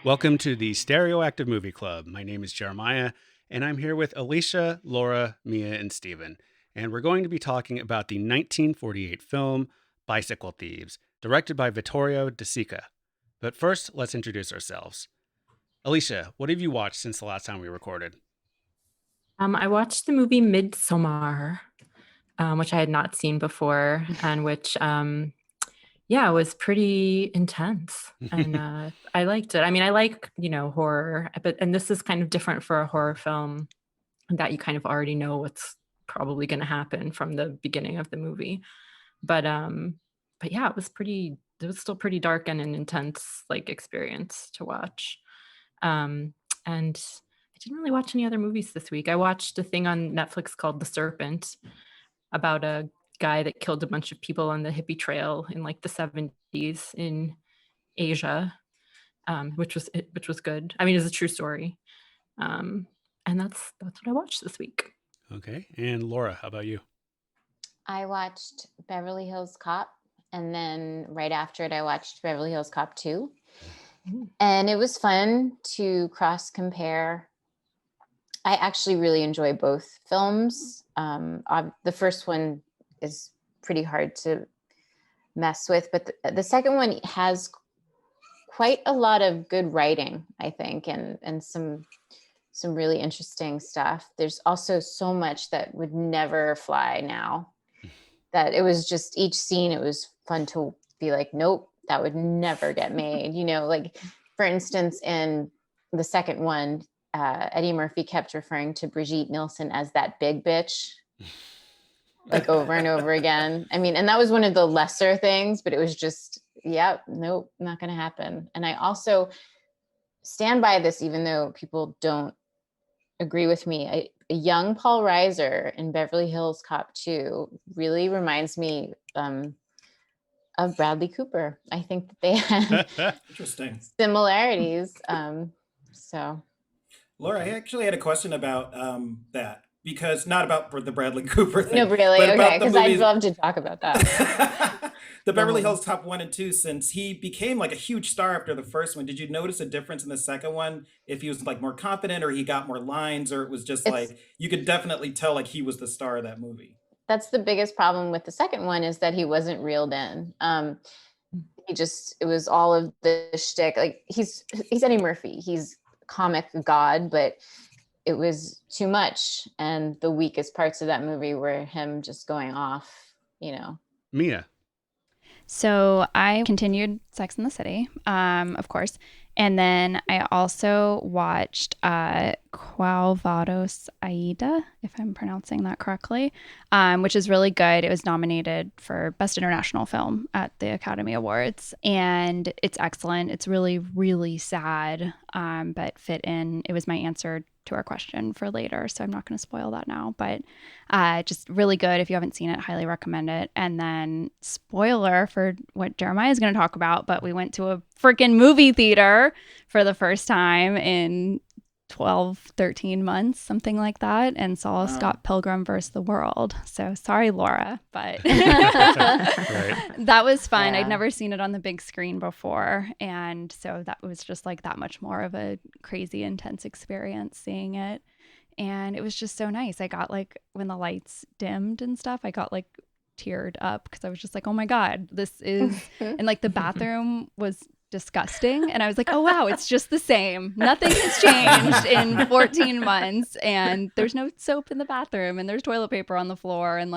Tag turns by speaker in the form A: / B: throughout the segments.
A: Welcome to the Stereoactive Movie Club. My name is Jeremiah, and I'm here with Alicia, Laura, Mia, and Steven. And we're going to be talking about the 1948 film Bicycle Thieves, directed by Vittorio De Sica. But first, let's introduce ourselves. Alicia, what have you watched since the last time we recorded?
B: I watched the movie Midsommar, which I had not seen before, and which, was pretty intense, and I liked it. I mean, I like horror, and this is kind of different for a horror film that you kind of already know what's probably going to happen from the beginning of the movie. But yeah, it was pretty. It was still pretty dark and an intense experience to watch. And I didn't really watch any other movies this week. I watched a thing on Netflix called The Serpent about a guy that killed a bunch of people on the hippie trail in the 70s in Asia, which was good. I mean, it's a true story. And that's what I watched this week.
A: Okay. And Laura, how about you?
C: I watched Beverly Hills Cop, and then right after it, I watched Beverly Hills Cop 2. And it was fun to cross compare. I actually really enjoy both films. The first one is pretty hard to mess with, but the second one has quite a lot of good writing, I think, and some really interesting stuff. There's also so much that would never fly now, that it was just each scene, it was fun to be like, nope, that would never get made. For instance, in the second one, Eddie Murphy kept referring to Brigitte Nielsen as that big bitch, over and over again. I mean, and that was one of the lesser things, but it was just, nope, not going to happen. And I also stand by this, even though people don't agree with me. A young Paul Reiser in Beverly Hills Cop 2 really reminds me of Bradley Cooper. I think that they had
D: interesting
C: similarities. So,
D: Laura, I actually had a question about that, because not about the Bradley Cooper thing.
C: No, really?
D: But
C: okay, because I'd love to talk about
D: that. The Beverly Hills Cop 1 and 2, since he became a huge star after the first one, did you notice a difference in the second one? If he was more confident, or he got more lines, or it was just you could definitely tell he was the star of that movie?
C: That's the biggest problem with the second one, is that he wasn't reeled in. It was all of the shtick. He's Eddie Murphy. He's comic god, but it was too much. And the weakest parts of that movie were him just going off,
A: Mia.
E: So I continued Sex in the City, of course. And then I also watched Quo Vadis Aida, if I'm pronouncing that correctly, which is really good. It was nominated for Best International Film at the Academy Awards. And it's excellent. It's really, really sad, but fit in. It was my answer to our question for later, so I'm not going to spoil that now. But just really good. If you haven't seen it, highly recommend it. And then spoiler for what Jeremiah is going to talk about, but we went to a freaking movie theater for the first time in 12, 13 months, something like that, and saw Scott Pilgrim vs. the World. So sorry, Laura, but that was fun.
C: Yeah.
E: I'd never seen it on the big screen before, and so that was just that much more of a crazy, intense experience seeing it. And it was just so nice. I got when the lights dimmed and stuff, I got teared up, because I was just oh my God, this is, and the bathroom was disgusting, and I was oh wow, it's just the same, nothing has changed in 14 months, and there's no soap in the bathroom, and there's toilet paper on the floor, and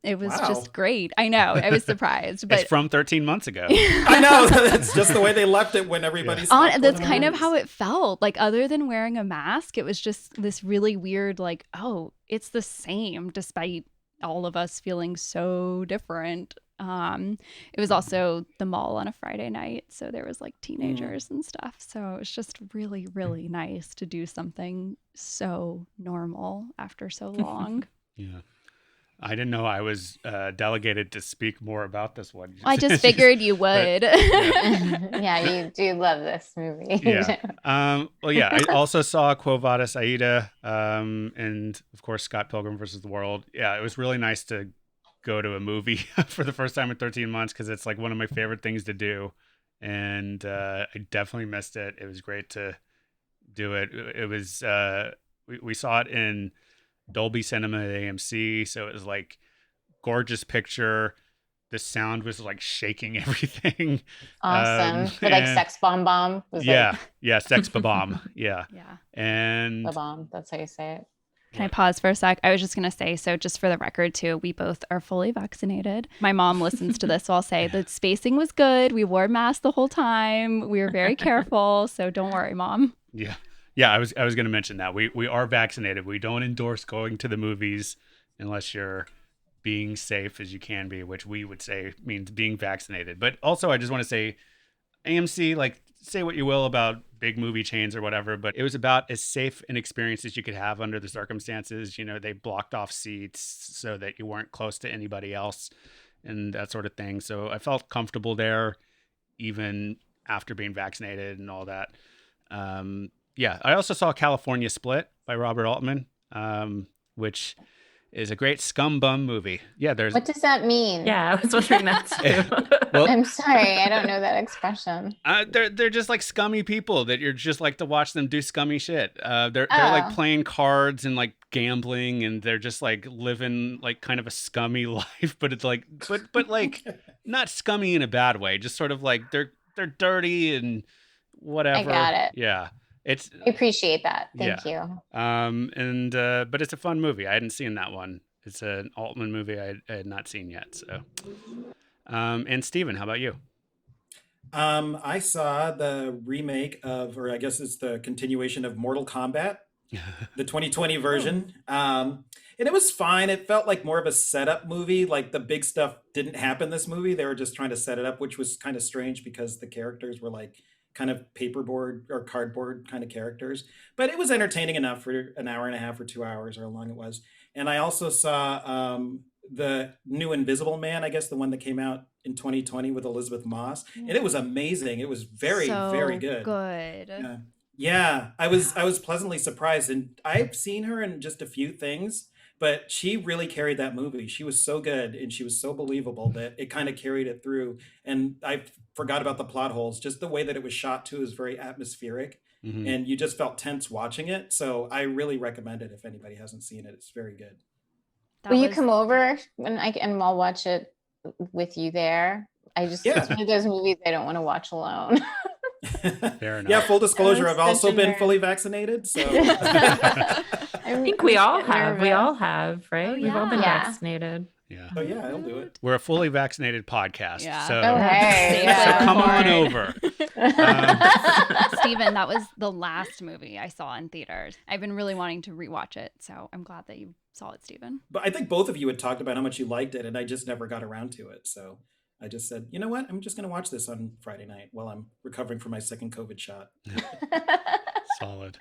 E: it was just great. I know, I was surprised, but
A: it's from 13 months ago.
D: I know, that's just the way they left it when everybody's
E: that's kind of how it felt. Other than wearing a mask, it was just this really weird oh, it's the same despite all of us feeling so different. It was also the mall on a Friday night, so there was teenagers and stuff, so it was just really, really nice to do something so normal after so long.
A: Yeah, I didn't know I was delegated to speak more about this one.
E: I just figured you would.
C: Yeah, you do love this movie.
A: Yeah. Well, yeah, I also saw Quo Vadis Aida, and of course Scott Pilgrim versus the World. Yeah, it was really nice to go to a movie for the first time in 13 months, because it's one of my favorite things to do and I definitely missed it. It was great to do it. It was we saw it in Dolby Cinema at AMC, so it was like gorgeous picture. The sound was like shaking everything.
C: Awesome. For like
A: And
C: Sex Bomb Bomb was
A: yeah, yeah, Sex Bomb, yeah,
E: Yeah.
A: and
C: like the bomb. That's how you say it.
E: Can I pause for a sec? I was just going to say, so just for the record, too, we both are fully vaccinated. My mom listens to this, so I'll say the spacing was good. We wore masks the whole time. We were very careful. So don't worry, Mom.
A: yeah, yeah. I was going to mention that we are vaccinated. We don't endorse going to the movies unless you're being safe as you can be, which we would say means being vaccinated. But also, I just want to say, AMC, like, say what you will about big movie chains or whatever, but it was about as safe an experience as you could have under the circumstances. You know, they blocked off seats so that you weren't close to anybody else and that sort of thing. So I felt comfortable there, even after being vaccinated and all that. Yeah, I also saw California Split by Robert Altman, which is a great scum bum movie. Yeah, there's.
C: What does that mean?
B: Yeah, I was wondering that too.
A: Well,
C: I'm sorry, I don't know that expression.
A: they're just like scummy people that you're just like to watch them do scummy shit. They're like playing cards and like gambling, and they're just like living like kind of a scummy life. But it's like, but like not scummy in a bad way. Just sort of like they're dirty and whatever.
C: I got it.
A: Yeah.
C: I appreciate that. Thank you.
A: But it's a fun movie. I hadn't seen that one. It's an Altman movie I had not seen yet. So, and Steven, how about you?
D: I saw the remake of, or I guess it's the continuation of Mortal Kombat, the 2020 version. And it was fine. It felt like more of a setup movie. Like the big stuff didn't happen this movie. They were just trying to set it up, which was kind of strange because the characters were like kind of paperboard or cardboard kind of characters, but it was entertaining enough for an hour and a half or 2 hours or how long it was. And I also saw the new Invisible Man, I guess the one that came out in 2020 with Elizabeth Moss, and it was amazing. It was very, very good.
E: Good.
D: Yeah, I was pleasantly surprised, and I've seen her in just a few things, but she really carried that movie. She was so good and she was so believable that it kind of carried it through. And I forgot about the plot holes. Just the way that it was shot too is very atmospheric, and you just felt tense watching it. So I really recommend it if anybody hasn't seen it. It's very good.
C: Will you come over and I'll watch it with you there? It's one of those movies I don't want to watch alone.
A: Fair enough.
D: Yeah, full disclosure, I've also been fully vaccinated. So
B: I think we all have. We all have, right?
E: Oh,
B: We've all been
C: yeah.
B: vaccinated.
A: Yeah.
D: Oh yeah, I'll do it.
A: We're a fully vaccinated podcast.
E: Yeah.
A: So,
C: Oh, hey,
A: so
C: yeah.
A: come on over.
E: Steven, that was the last movie I saw in theaters. I've been really wanting to rewatch it, so I'm glad that you saw it, Steven.
D: But I think both of you had talked about how much you liked it, and I just never got around to it. So I just said, you know what? I'm just going to watch this on Friday night while I'm recovering from my second COVID shot.
A: Solid.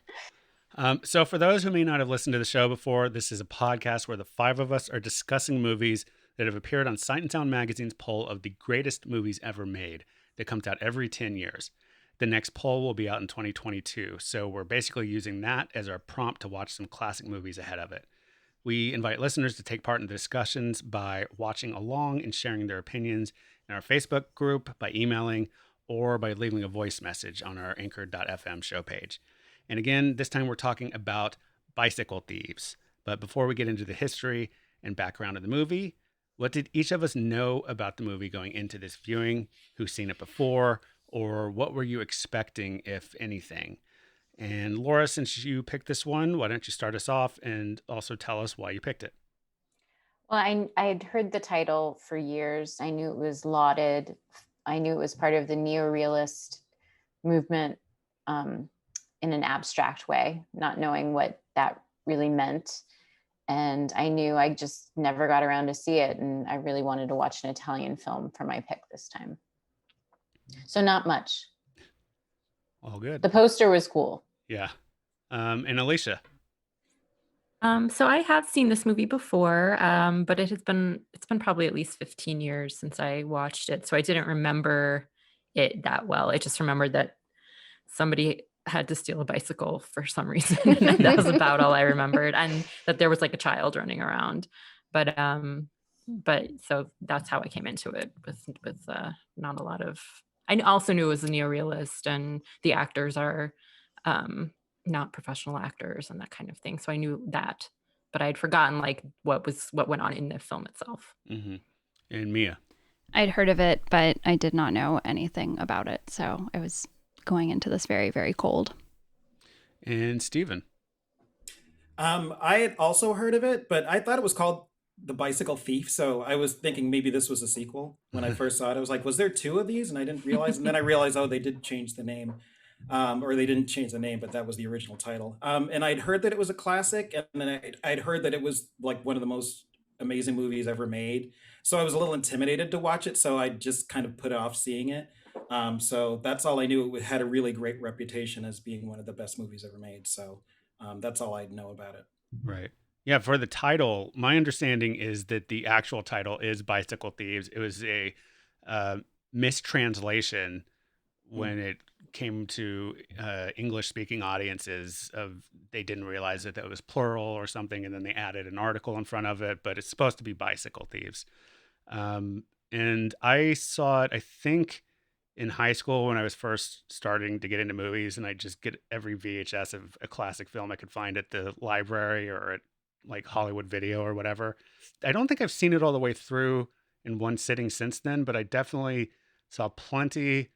A: So for those who may not have listened to the show before, this is a podcast where the five of us are discussing movies that have appeared on Sight and Sound Magazine's poll of the greatest movies ever made that comes out every 10 years. The next poll will be out in 2022, so we're basically using that as our prompt to watch some classic movies ahead of it. We invite listeners to take part in the discussions by watching along and sharing their opinions in our Facebook group, by emailing, or by leaving a voice message on our anchor.fm show page. And again, this time we're talking about Bicycle Thieves. But before we get into the history and background of the movie, what did each of us know about the movie going into this viewing? Who's seen it before? Or what were you expecting, if anything? And Lora, since you picked this one, why don't you start us off and also tell us why you picked it?
C: Well, I had heard the title for years. I knew it was lauded. I knew it was part of the neo-realist movement, in an abstract way, not knowing what that really meant. And I knew I just never got around to see it. And I really wanted to watch an Italian film for my pick this time. So not much.
A: All good.
C: The poster was cool.
A: Yeah. And Alicia?
B: So I have seen this movie before, but it's been probably at least 15 years since I watched it. So I didn't remember it that well. I just remembered that somebody had to steal a bicycle for some reason. And that was about all I remembered. And that there was like a child running around. But so that's how I came into it with not a lot of I also knew it was a neorealist, and the actors are not professional actors and that kind of thing. So I knew that, but I had forgotten like what went on in the film itself.
A: Mm-hmm. And Mia?
E: I'd heard of it, but I did not know anything about it. So I was going into this very, very cold.
A: And Steven?
D: I had also heard of it, but I thought it was called The Bicycle Thief. So I was thinking maybe this was a sequel when I first saw it. I was like, was there two of these? And I didn't realize. And then I realized, oh, they did change the name. Or they didn't change the name, but that was the original title. And I'd heard that it was a classic, and then I'd heard that it was like one of the most amazing movies ever made. So I was a little intimidated to watch it, so I just kind of put off seeing it. So that's all I knew. It had a really great reputation as being one of the best movies ever made. So that's all I know about it.
A: Right. Yeah, for the title, my understanding is that the actual title is Bicycle Thieves. It was a mistranslation when it came to English-speaking audiences. They didn't realize that was plural or something, and then they added an article in front of it, but it's supposed to be Bicycle Thieves. And I saw it, I think, in high school when I was first starting to get into movies, and I just get every VHS of a classic film I could find at the library or at like Hollywood Video or whatever. I don't think I've seen it all the way through in one sitting since then, but I definitely saw plenty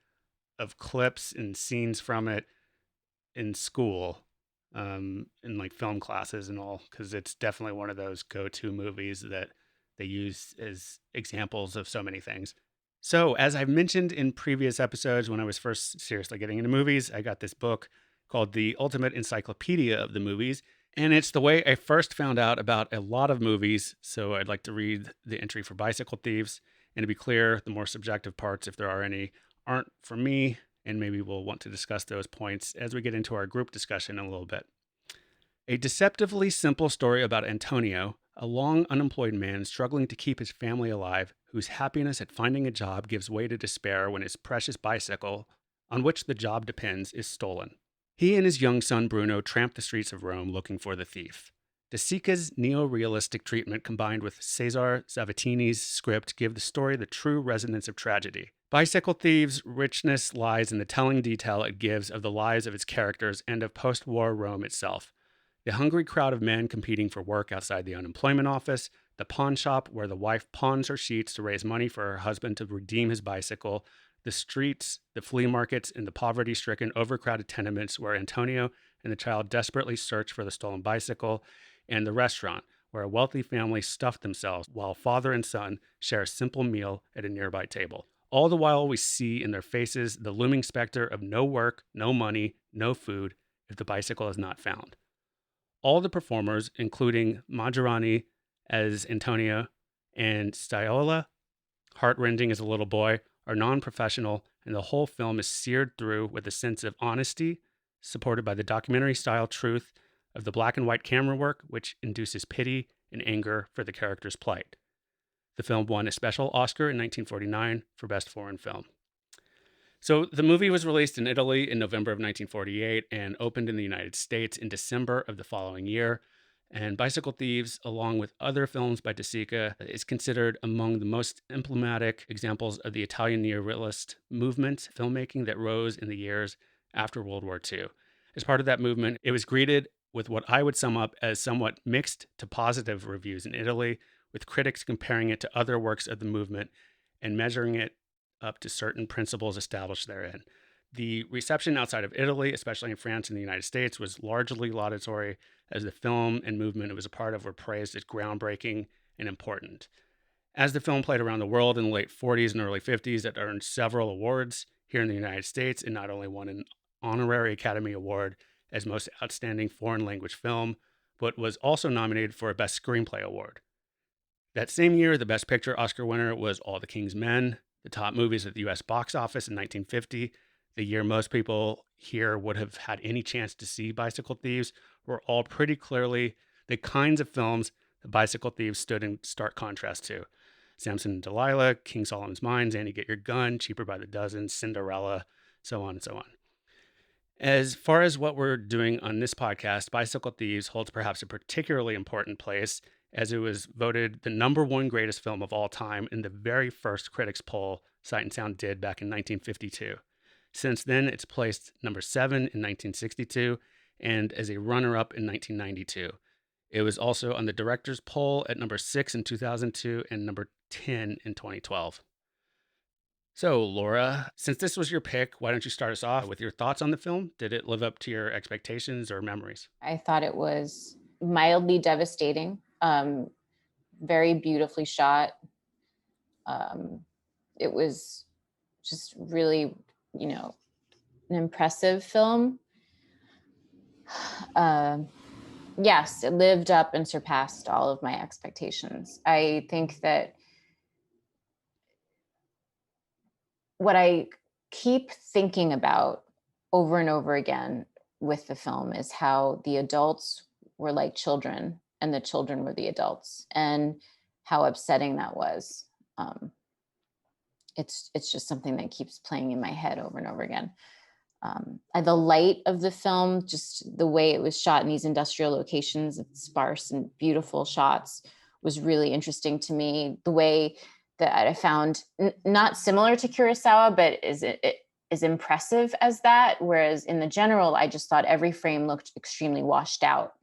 A: of clips and scenes from it in school, in like film classes and all, because it's definitely one of those go-to movies that they use as examples of so many things. So, as I've mentioned in previous episodes, when I was first seriously getting into movies, I got this book called The Ultimate Encyclopedia of the Movies. And it's the way I first found out about a lot of movies. So, I'd like to read the entry for Bicycle Thieves. And to be clear, the more subjective parts, if there are any, aren't for me. And maybe we'll want to discuss those points as we get into our group discussion in a little bit. A deceptively simple story about Antonio, a long unemployed man struggling to keep his family alive, whose happiness at finding a job gives way to despair when his precious bicycle, on which the job depends, is stolen. He and his young son Bruno tramp the streets of Rome looking for the thief. De Sica's neo-realistic treatment combined with Cesar Zavattini's script give the story the true resonance of tragedy. Bicycle Thieves' richness lies in the telling detail it gives of the lives of its characters and of post-war Rome itself. The hungry crowd of men competing for work outside the unemployment office, the pawn shop where the wife pawns her sheets to raise money for her husband to redeem his bicycle, the streets, the flea markets, and the poverty-stricken, overcrowded tenements where Antonio and the child desperately search for the stolen bicycle, and the restaurant where a wealthy family stuff themselves while father and son share a simple meal at a nearby table. All the while we see in their faces the looming specter of no work, no money, no food if the bicycle is not found. All the performers, including Majorani as Antonio and Stiola, heartrending as a little boy, are non-professional, and the whole film is seared through with a sense of honesty, supported by the documentary-style truth of the black and white camera work, which induces pity and anger for the character's plight. The film won a special Oscar in 1949 for Best Foreign Film. So the movie was released in Italy in November of 1948 and opened in the United States in December of the following year. And Bicycle Thieves, along with other films by De Sica, is considered among the most emblematic examples of the Italian neorealist movement filmmaking that rose in the years after World War II. As part of that movement, it was greeted with what I would sum up as somewhat mixed to positive reviews in Italy, with critics comparing it to other works of the movement and measuring it up to certain principles established therein. The reception outside of Italy, especially in France and the United States, was largely laudatory, as the film and movement it was a part of were praised as groundbreaking and important. As the film played around the world in the late 40s and early 50s, it earned several awards here in the United States and not only won an honorary Academy Award as Most Outstanding Foreign Language Film, but was also nominated for a Best Screenplay Award. That same year, the Best Picture Oscar winner was All the King's Men, the top movies at the U.S. box office in 1950, the year most people here would have had any chance to see Bicycle Thieves, were all pretty clearly the kinds of films the Bicycle Thieves stood in stark contrast to. Samson and Delilah, King Solomon's Mines, Annie Get Your Gun, Cheaper by the Dozen, Cinderella, so on and so on. As far as what we're doing on this podcast, Bicycle Thieves holds perhaps a particularly important place as it was voted the #1 greatest film of all time in the very first critics poll Sight and Sound did back in 1952. Since then, it's placed #7 in 1962 and as a runner-up in 1992. It was also on the director's poll at #6 in 2002 and #10 in 2012. So, Laura, since this was your pick, why don't you start us off with your thoughts on the film? Did it live up to your expectations or memories?
C: I thought it was mildly devastating, very beautifully shot. It was just really, an impressive film. Yes, it lived up and surpassed all of my expectations. I think that what I keep thinking about over and over again with the film is how the adults were like children and the children were the adults, and how upsetting that was. It's just something that keeps playing in my head over and over again. The light of the film, just the way it was shot in these industrial locations, sparse and beautiful shots, was really interesting to me. The way that I found not similar to Kurosawa, but is impressive as that. Whereas in the general, I just thought every frame looked extremely washed out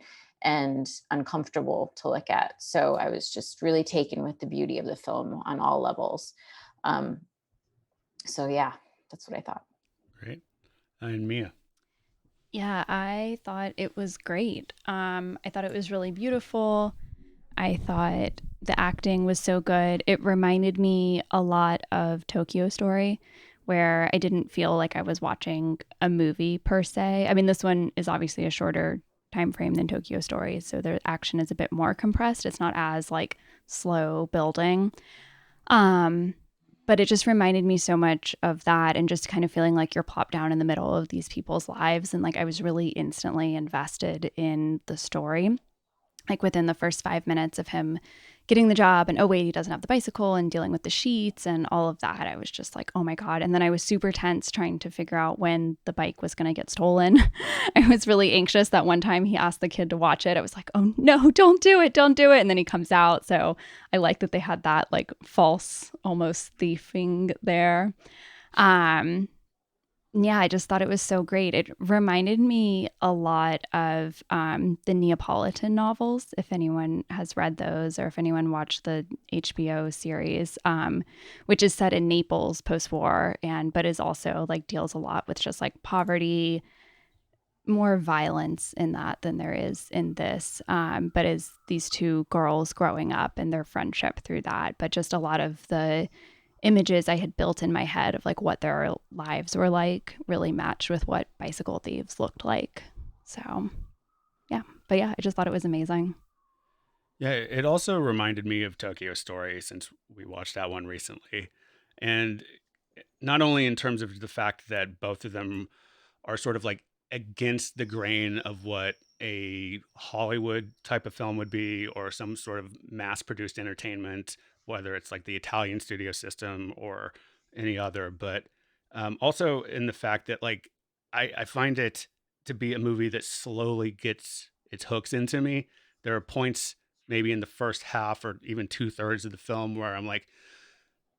C: and uncomfortable to look at. So I was just really taken with the beauty of the film on all levels. So yeah, that's what I thought.
A: Great. And Mia?
E: Yeah, I thought it was great. I thought it was really beautiful. I thought the acting was so good. It reminded me a lot of Tokyo Story, where I didn't feel like I was watching a movie per se. I mean, this one is obviously a shorter time frame than Tokyo Story, so the action is a bit more compressed. It's not as like slow building. But it just reminded me so much of that, and just kind of feeling like you're plopped down in the middle of these people's lives. And like I was really instantly invested in the story. Like within the first 5 minutes of him getting the job and, oh wait, he doesn't have the bicycle, and dealing with the sheets and all of that, I was just like, oh my God. And then I was super tense trying to figure out when the bike was going to get stolen. I was really anxious. That one time he asked the kid to watch it, I was like, oh no, don't do it. And then he comes out. So I like that they had that like false almost thieving there. Yeah, I just thought it was so great. It reminded me a lot of the Neapolitan novels, if anyone has read those, or if anyone watched the HBO series, which is set in Naples post-war, but is also like deals a lot with just like poverty, more violence in that than there is in this, but is these two girls growing up and their friendship through that. But just a lot of the images I had built in my head of like what their lives were like really matched with what Bicycle Thieves looked like. So yeah, but yeah, I just thought it was amazing.
A: Yeah, it also reminded me of Tokyo Story since we watched that one recently. And not only in terms of the fact that both of them are sort of like against the grain of what a Hollywood type of film would be, or some sort of mass produced entertainment, whether it's like the Italian studio system or any other, but also in the fact that like I find it to be a movie that slowly gets its hooks into me. There are points maybe in the first half or even 2/3 of the film where I'm like,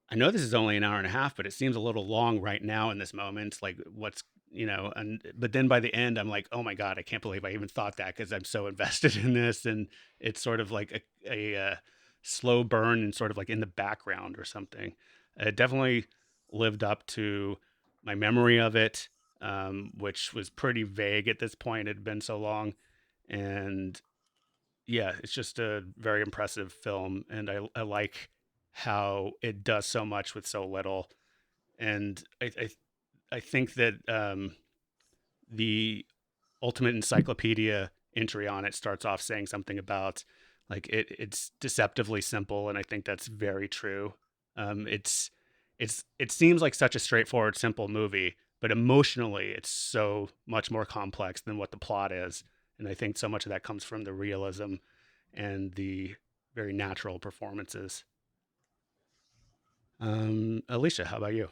A: I know this is only an hour and a half, but it seems a little long right now in this moment. Like what's, and but then by the end, I'm like, oh my God, I can't believe I even thought that, because I'm so invested in this. And it's sort of like a slow burn and sort of like in the background or something. It definitely lived up to my memory of it, which was pretty vague at this point. It had been so long. And yeah, it's just a very impressive film. And I like how it does so much with so little. And I think that the Ultimate Encyclopedia entry on it starts off saying something about like it's deceptively simple, and I think that's very true. It's it seems like such a straightforward, simple movie, but emotionally, it's so much more complex than what the plot is. And I think so much of that comes from the realism and the very natural performances. Alicia, how about you?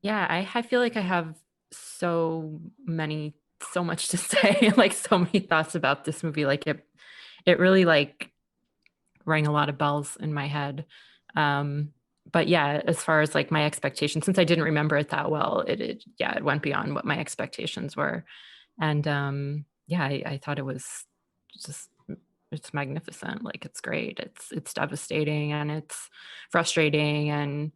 B: Yeah, I feel like I have so much to say, like so many thoughts about this movie. Like it really like rang a lot of bells in my head. But yeah, as far as like my expectations, since I didn't remember it that well, it went beyond what my expectations were. And yeah, I thought it was just, it's magnificent. Like it's great. It's devastating and it's frustrating and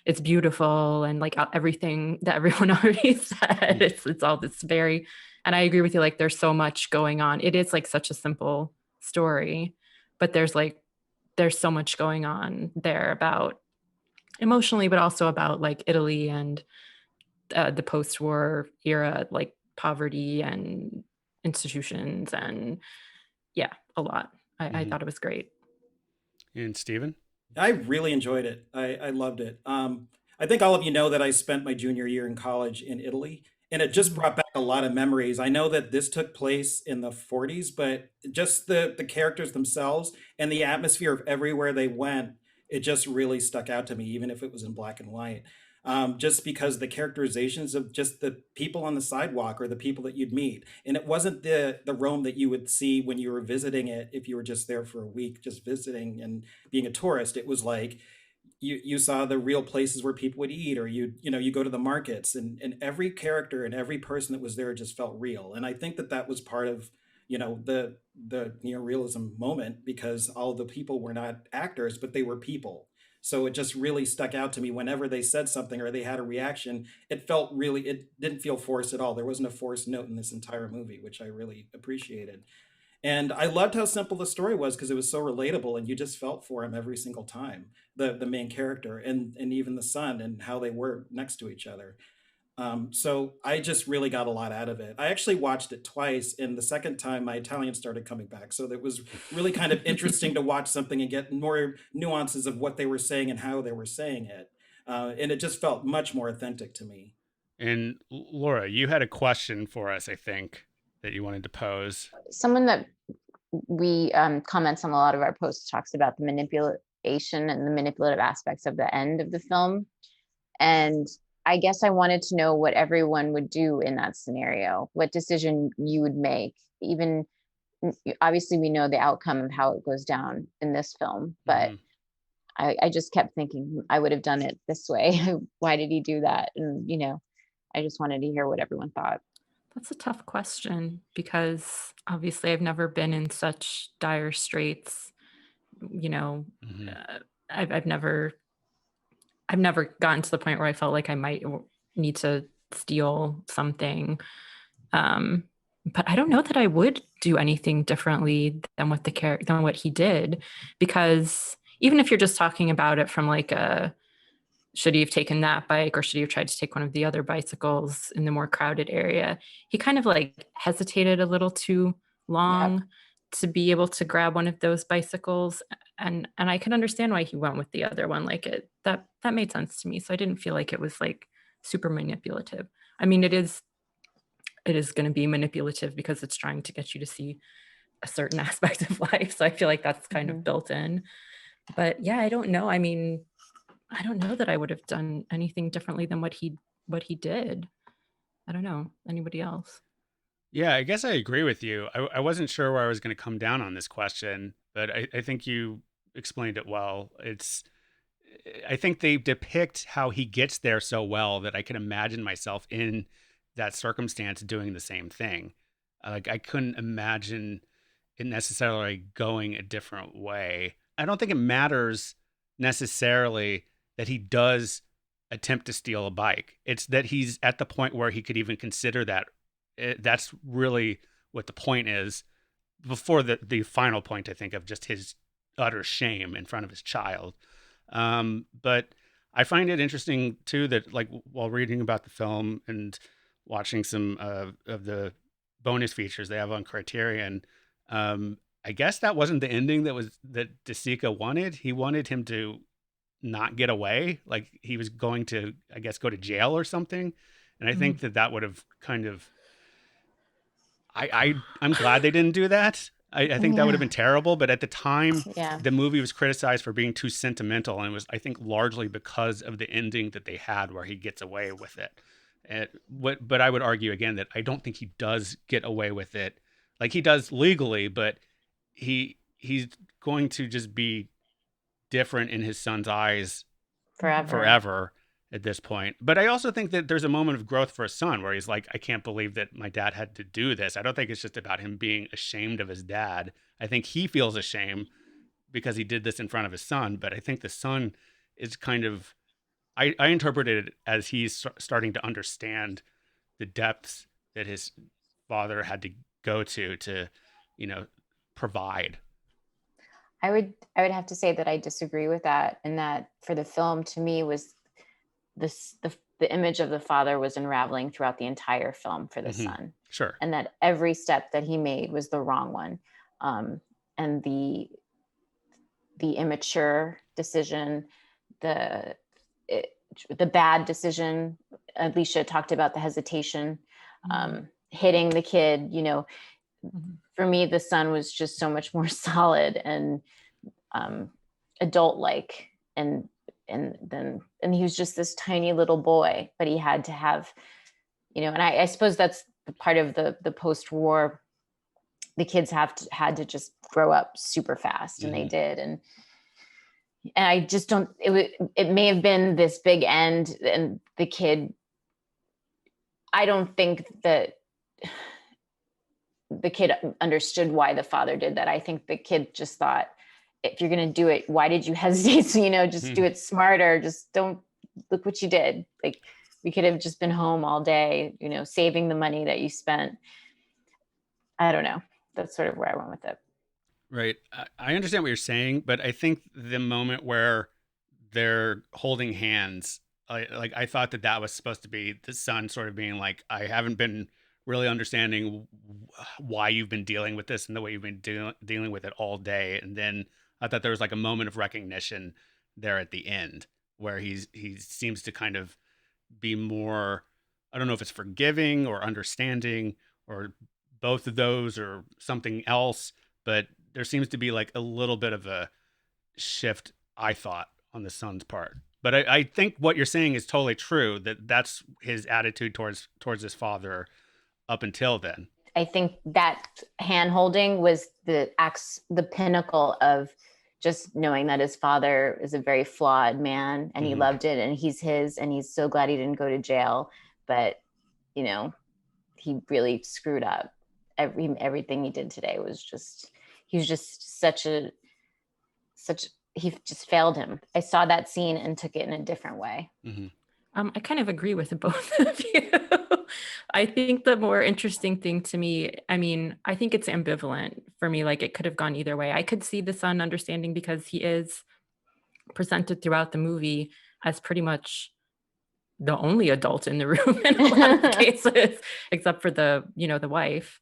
B: it's beautiful and like everything that everyone already said. It's all this very, and I agree with you. Like there's so much going on. It is like such a simple story, but there's so much going on there about emotionally, but also about like Italy and the post-war era, like poverty and institutions and yeah, a lot. I thought it was great.
A: And Steven?
D: I really enjoyed it. I loved it. I think all of you know that I spent my junior year in college in Italy, and it just brought back a lot of memories. I know that this took place in the 40s, but just the characters themselves and the atmosphere of everywhere they went, it just really stuck out to me, even if it was in black and white. Just because the characterizations of just the people on the sidewalk or the people that you'd meet, and it wasn't the Rome that you would see when you were visiting it if you were just there for a week, just visiting and being a tourist. It was like you saw the real places where people would eat, or you go to the markets, and every character and every person that was there just felt real. And I think that that was part of the neorealism moment, because all the people were not actors, but they were people. So it just really stuck out to me whenever they said something or they had a reaction. It didn't feel forced at all. There wasn't a forced note in this entire movie, which I really appreciated. And I loved how simple the story was, because it was so relatable and you just felt for him every single time, the main character and even the son, and how they were next to each other. So I just really got a lot out of it. I actually watched it twice, and the second time my Italian started coming back. So it was really kind of interesting to watch something and get more nuances of what they were saying and how they were saying it. And it just felt much more authentic to me.
A: And Laura, you had a question for us, I think, that you wanted to pose.
C: Someone that we comments on a lot of our posts talks about the manipulation and the manipulative aspects of the end of the film. And I guess I wanted to know what everyone would do in that scenario, what decision you would make. Even obviously we know the outcome of how it goes down in this film, but I just kept thinking I would have done it this way. Why did he do that? And I just wanted to hear what everyone thought.
B: That's a tough question, because obviously I've never been in such dire straits. I've never gotten to the point where I felt like I might need to steal something. But I don't know that I would do anything differently than what he did, because even if you're just talking about it from like should he have taken that bike or should he have tried to take one of the other bicycles in the more crowded area, he kind of like hesitated a little too long to be able to grab one of those bicycles. And I can understand why he went with the other one. Like that made sense to me. So I didn't feel like it was like super manipulative. I mean, it is going to be manipulative because it's trying to get you to see a certain aspect of life. So I feel like that's kind of built in. But yeah, I don't know. I mean, I don't know that I would have done anything differently than what he did. I don't know. Anybody else?
A: Yeah, I guess I agree with you. I wasn't sure where I was going to come down on this question, but I think you explained it well. I think they depict how he gets there so well that I can imagine myself in that circumstance doing the same thing. Like I couldn't imagine it necessarily going a different way. I don't think it matters necessarily that he does attempt to steal a bike. It's that he's at the point where he could even consider that. That's really what the point is, before the final point, I think, of just his utter shame in front of his child. But I find it interesting too that, like, while reading about the film and watching some of the bonus features they have on Criterion, I guess that wasn't the ending that De Sica wanted. He wanted him to not get away, like he was going to, I guess, go to jail or something. And I think that would have kind of, I'm glad they didn't do that. I think that would have been terrible. But at the time, the movie was criticized for being too sentimental, and it was, I think, largely because of the ending that they had where he gets away with it. But I would argue again that I don't think he does get away with it. Like, he does legally, but he he's going to just be different in his son's eyes
C: forever.
A: At this point. But I also think that there's a moment of growth for his son where he's like, I can't believe that my dad had to do this. I don't think it's just about him being ashamed of his dad. I think he feels ashamed because he did this in front of his son. But I think the son is kind of, I interpreted it as he's starting to understand the depths that his father had to go to, you know, provide.
C: I would have to say that I disagree with that, and that for the film, to me, was the image of the father was unraveling throughout the entire film for the son.
A: Sure.
C: And that every step that he made was the wrong one. And the immature decision, the bad decision. Alicia talked about the hesitation, hitting the kid, you know. For me, the son was just so much more solid and adult-like, and he was just this tiny little boy, but he had to have, you know, and I suppose that's part of the post-war, the kids had to just grow up super fast, and they did. And I just don't, it may have been this big end, and the kid, I don't think that the kid understood why the father did that. I think the kid just thought, if you're going to do it, why did you hesitate? So, you know, just do it smarter. Just don't, look what you did. Like, we could have just been home all day, you know, saving the money that you spent. I don't know. That's sort of where I went with it.
A: Right. I understand what you're saying, but I think the moment where they're holding hands, I thought that was supposed to be the son sort of being like, I haven't been really understanding why you've been dealing with this and the way you've been dealing with it all day. And then I thought there was like a moment of recognition there at the end where he seems to kind of be more, I don't know if it's forgiving or understanding or both of those or something else, but there seems to be like a little bit of a shift, I thought, on the son's part. But I think what you're saying is totally true, that's his attitude towards his father up until then.
C: I think that hand holding was the pinnacle of just knowing that his father is a very flawed man, and he loved it, and he's his, and he's so glad he didn't go to jail. But, you know, he really screwed up. Everything he did today was just, he was just he just failed him. I saw that scene and took it in a different way.
B: I kind of agree with both of you. I think the more interesting thing to me, I mean, I think it's ambivalent for me. Like, it could have gone either way. I could see the son understanding because he is presented throughout the movie as pretty much the only adult in the room in a lot of cases, except for the wife.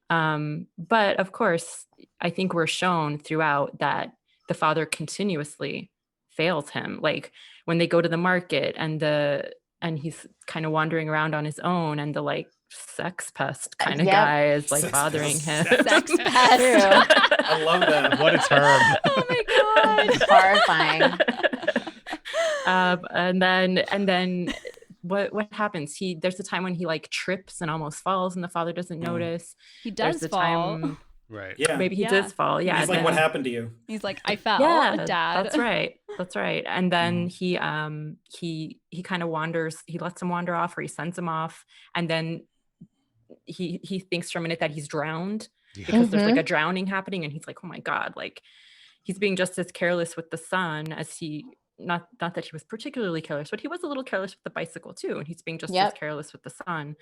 B: But of course, I think we're shown throughout that the father continuously fails him. Like, when they go to the market and he's kind of wandering around on his own, and the like sex pest kind of guy is like bothering him.
E: Sex pest.
D: I love that.
A: What a term.
E: Oh my God.
C: It's horrifying.
B: And then what happens? There's a time when he like trips and almost falls, and the father doesn't notice.
E: He does fall.
A: Right.
D: Yeah.
B: Maybe he does fall. Yeah.
D: He's like, what happened to you?
E: He's like, I fell,
B: yeah,
E: Dad.
B: That's right. And then he kind of wanders, he lets him wander off, or he sends him off. And then he thinks for a minute that he's drowned because there's like a drowning happening. And he's like, oh my God, like, he's being just as careless with the son as he, not that he was particularly careless, but he was a little careless with the bicycle too. And he's being just as careless with the son.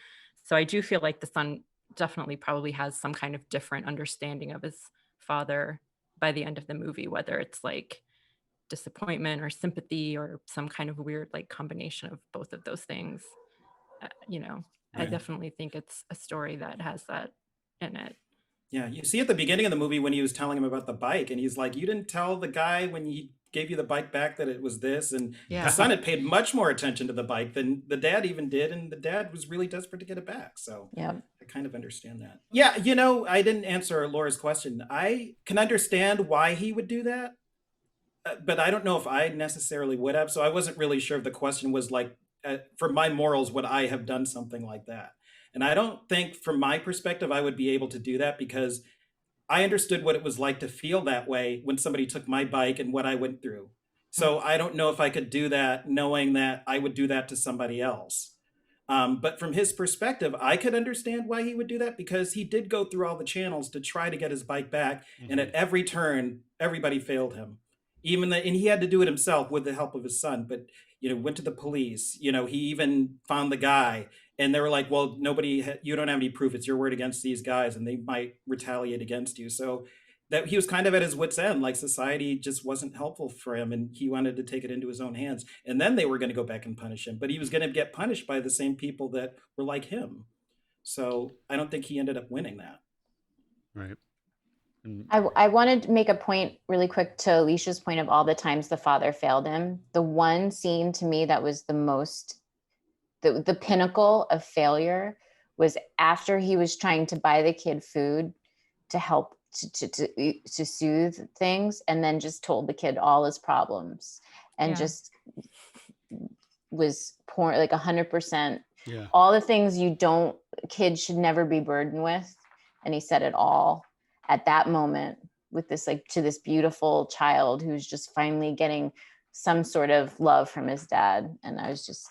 B: So I do feel like the son definitely probably has some kind of different understanding of his father by the end of the movie, whether it's like disappointment or sympathy or some kind of weird like combination of both of those things. I definitely think it's a story that has that in it.
D: Yeah, you see at the beginning of the movie when he was telling him about the bike, and he's like, you didn't tell the guy when he gave you the bike back that it was this. And the son had paid much more attention to the bike than the dad even did, and the dad was really desperate to get it back. So I kind of understand that. Yeah, I didn't answer Laura's question. I can understand why he would do that, but I don't know if I necessarily would have. So I wasn't really sure if the question was like, for my morals, would I have done something like that? And I don't think, from my perspective, I would be able to do that, because I understood what it was like to feel that way when somebody took my bike and what I went through. So I don't know if I could do that knowing that I would do that to somebody else. But from his perspective, I could understand why he would do that because he did go through all the channels to try to get his bike back. And at every turn, everybody failed him. And he had to do it himself with the help of his son, but, went to the police. He even found the guy and they were like, well, you don't have any proof. It's your word against these guys and they might retaliate against you. So that he was kind of at his wit's end, like society just wasn't helpful for him and he wanted to take it into his own hands. And then they were going to go back and punish him, but he was going to get punished by the same people that were like him. So I don't think he ended up winning that.
A: Right.
C: I wanted to make a point really quick to Alicia's point of all the times the father failed him. The one scene to me that was the pinnacle of failure was after he was trying to buy the kid food to help to soothe things, and then just told the kid all his problems and just was pouring like 100%.
A: Yeah.
C: All the things kids should never be burdened with. And he said it all at that moment with this, like, to this beautiful child who's just finally getting some sort of love from his dad. And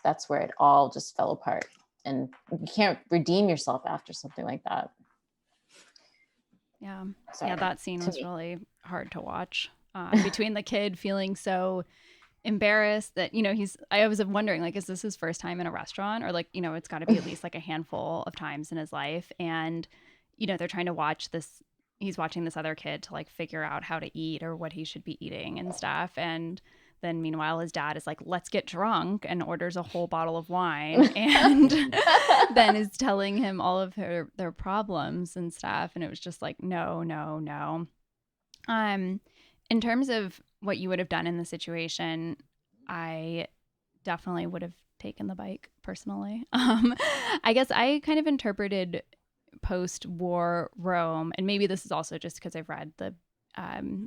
C: that's where it all just fell apart. And you can't redeem yourself after something like that.
E: Yeah.
C: Sorry.
E: Yeah, that scene was really hard to watch. Between the kid feeling so embarrassed that, I was wondering, like, is this his first time in a restaurant? Or like, it's got to be at least like a handful of times in his life. And, they're trying to watch this. He's watching this other kid to like figure out how to eat or what he should be eating and stuff. And then meanwhile, his dad is like, let's get drunk, and orders a whole bottle of wine and then is telling him all of their problems and stuff. And it was just like, no. In terms of what you would have done in the situation, I definitely would have taken the bike personally. I guess I kind of interpreted post-war Rome, and maybe this is also just because I've read the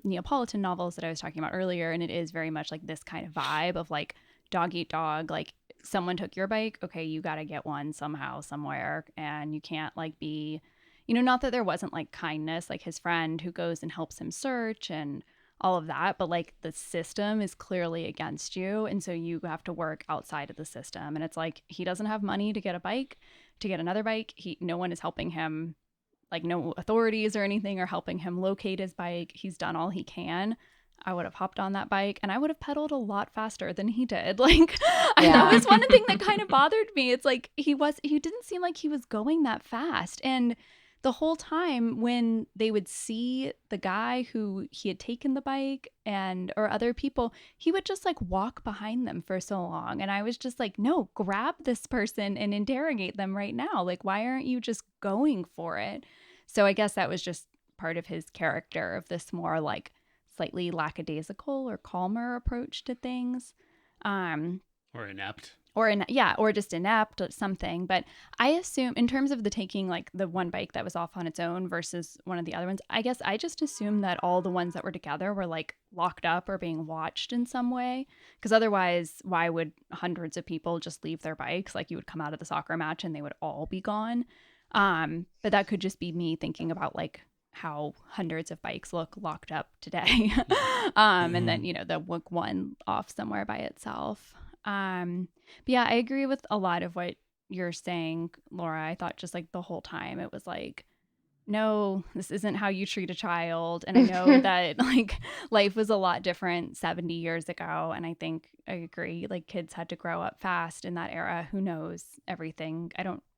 E: Neapolitan novels that I was talking about earlier, and it is very much like this kind of vibe of like dog eat dog. Like, someone took your bike, okay, you got to get one somehow, somewhere, and you can't like be, not that there wasn't like kindness, like his friend who goes and helps him search and all of that, but like the system is clearly against you, and so you have to work outside of the system. And it's like, he doesn't have money to get another bike. No one is helping him. Like, no authorities or anything are helping him locate his bike. He's done all he can. I would have hopped on that bike and I would have pedaled a lot faster than he did. Like, that was one thing that kind of bothered me. It's like, he didn't seem like he was going that fast. And the whole time when they would see the guy who he had taken the bike or other people, he would just like walk behind them for so long. And I was just like, no, grab this person and interrogate them right now. Like, why aren't you just going for it? So I guess that was just part of his character, of this more like slightly lackadaisical or calmer approach to things.
A: Or inept.
E: Or just inept or something. But I assume, in terms of the taking like the one bike that was off on its own versus one of the other ones, I guess I just assumed that all the ones that were together were like locked up or being watched in some way. Because otherwise, why would hundreds of people just leave their bikes? Like, you would come out of the soccer match and they would all be gone. But that could just be me thinking about like how hundreds of bikes look locked up today. And then, the one off somewhere by itself. But yeah, I agree with a lot of what you're saying, Lora. I thought just like the whole time it was like, no, this isn't how you treat a child. And I know that like life was a lot different 70 years ago. And I think I agree, like kids had to grow up fast in that era. Who knows everything?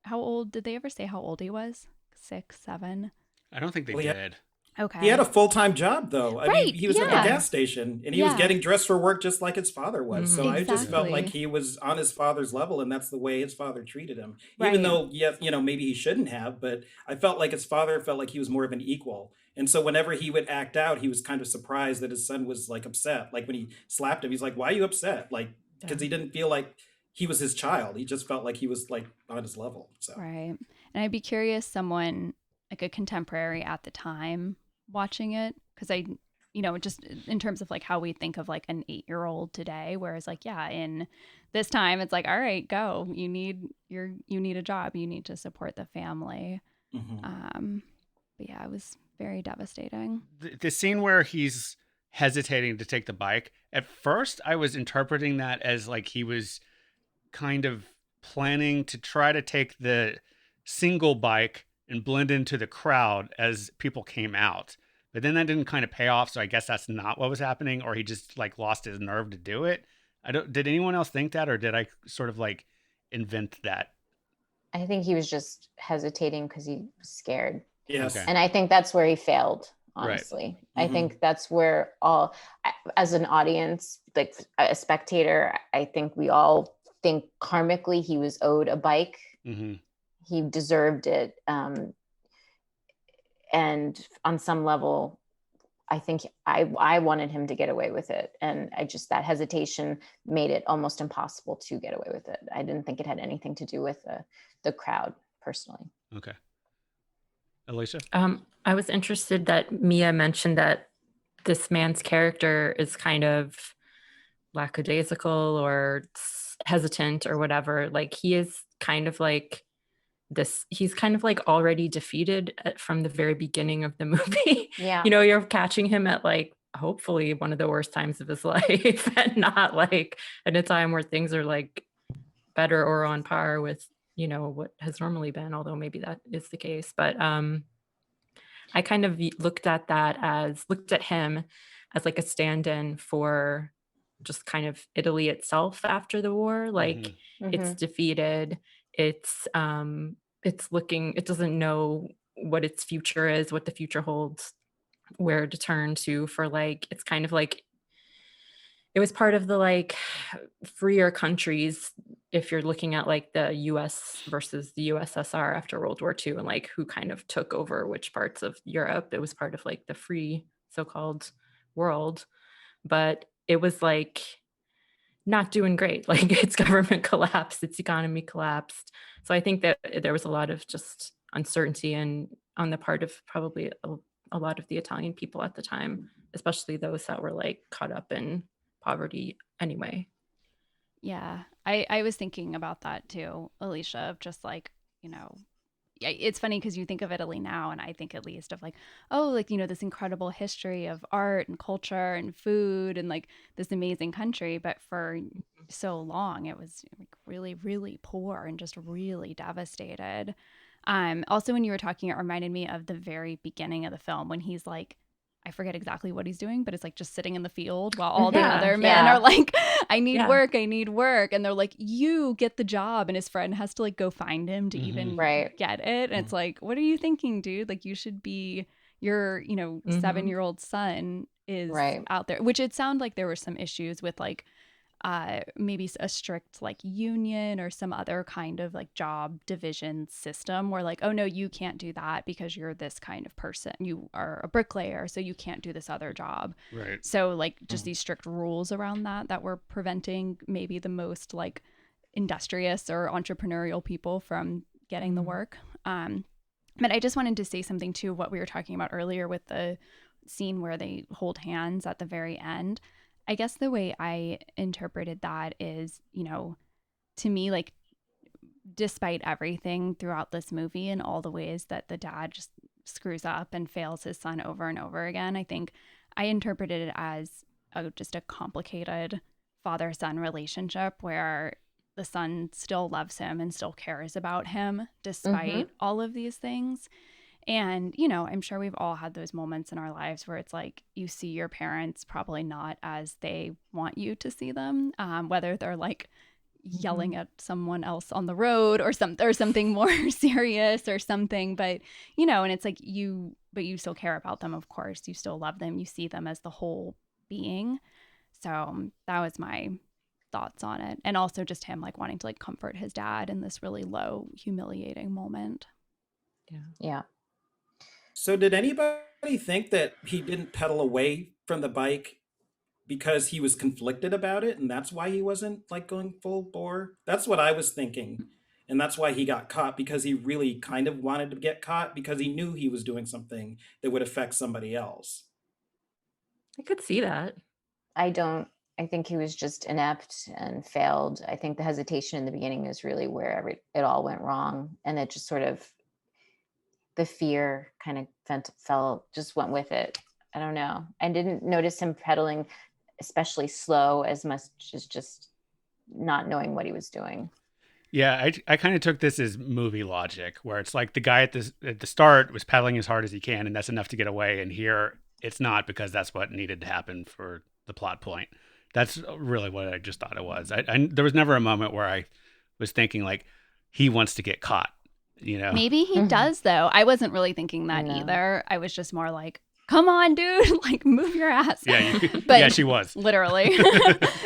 E: How old, did they ever say how old he was? 6, 7?
A: I don't think they did.
E: Okay.
D: He had a full-time job, though. I mean, he was at a gas station, and he was getting dressed for work just like his father was. So I just felt like he was on his father's level, and that's the way his father treated him. Even though, maybe he shouldn't have, but I felt like his father felt like he was more of an equal. And so whenever he would act out, he was kind of surprised that his son was like upset. Like when he slapped him, he's like, "Why are you upset?" Like, because he didn't feel like he was his child. He just felt like he was like on his level. So
E: Right. And I'd be curious, someone like a contemporary at the time watching it, because just in terms of like how we think of like an 8-year-old today, whereas like, in this time it's like, all right, go, you need a job, you need to support the family. But yeah, it was very devastating.
A: The scene where he's hesitating to take the bike, at first I was interpreting that as like he was kind of planning to try to take the single bike and blend into the crowd as people came out. But then that didn't kind of pay off, so I guess that's not what was happening, or he just like lost his nerve to do it. I don't. Did anyone else think that, or did I sort of like invent that?
C: I think he was just hesitating because he was scared.
D: Yes.
A: Okay.
C: And I think that's where he failed,
A: Right.
C: honestly.
D: Mhm.
C: I think that's where as an audience, like a spectator, I think we all think karmically he was owed a bike.
A: Mm-hmm.
C: He deserved it. And on some level, I think I wanted him to get away with it. And that hesitation made it almost impossible to get away with it. I didn't think it had anything to do with the crowd personally.
A: Okay. Alicia?
B: I was interested that Mia mentioned that this man's character is kind of lackadaisical or hesitant or whatever. Like he is kind of like this, he's kind of like already defeated from the very beginning of the movie.
C: Yeah.
B: You're catching him at like hopefully one of the worst times of his life, and not like at a time where things are like better or on par with what has normally been, although maybe that is the case. But I kind of looked at him as like a stand-in for just kind of Italy itself after the war. Like it's defeated. It doesn't know what its future is, what the future holds, where to turn to for like, it's kind of like, it was part of the like freer countries, if you're looking at like the US versus the USSR after World War II, and like who kind of took over which parts of Europe. It was part of like the free so-called world, but it was like not doing great. Like its government collapsed, its economy collapsed. So I think that there was a lot of just uncertainty and on the part of probably a lot of the Italian people at the time, especially those that were like caught up in poverty anyway.
E: Yeah, I was thinking about that too, Alicia, of just like, it's funny because you think of Italy now, and I think at least of like, oh, like, this incredible history of art and culture and food and like this amazing country. But for so long, it was like really, really poor and just really devastated. Also, when you were talking, it reminded me of the very beginning of the film when he's like, I forget exactly what he's doing, but it's like just sitting in the field while all the other men are like, I need work. And they're like, you get the job. And his friend has to like go find him to even get it. And it's like, what are you thinking, dude? Like you should be your, 7-year-old son is out there, which it sounded like there were some issues with like, maybe a strict like union or some other kind of like job division system where like, oh no, you can't do that because you're this kind of person. You are a bricklayer, so you can't do this other job.
A: Right.
E: So like just these strict rules around that were preventing maybe the most like industrious or entrepreneurial people from getting the work. But I just wanted to say something to what we were talking about earlier with the scene where they hold hands at the very end. I guess the way I interpreted that is, to me, like, despite everything throughout this movie and all the ways that the dad just screws up and fails his son over and over again, I think I interpreted it as just a complicated father-son relationship where the son still loves him and still cares about him despite all of these things. And, I'm sure we've all had those moments in our lives where it's like you see your parents probably not as they want you to see them, whether they're like yelling at someone else on the road or something more serious or something. But, and it's like but you still care about them, of course. You still love them. You see them as the whole being. So that was my thoughts on it. And also just him like wanting to like comfort his dad in this really low, humiliating moment.
C: Yeah.
D: So did anybody think that he didn't pedal away from the bike because he was conflicted about it and that's why he wasn't like going full bore? That's what I was thinking. And that's why he got caught, because he really kind of wanted to get caught because he knew he was doing something that would affect somebody else.
B: I could see that.
C: I think he was just inept and failed. I think the hesitation in the beginning is really where it all went wrong. And it just sort of, the fear kind of just went with it. I don't know. I didn't notice him pedaling especially slow as much as just not knowing what he was doing.
A: Yeah, I kind of took this as movie logic, where it's like the guy at the start was pedaling as hard as he can, and that's enough to get away. And here it's not, because that's what needed to happen for the plot point. That's really what I just thought it was. There was never a moment where I was thinking like he wants to get caught. You know,
E: Maybe he does though. I wasn't really thinking that either. I was just more like, come on, dude, like move your ass.
A: Yeah, yeah, she was.
E: Literally.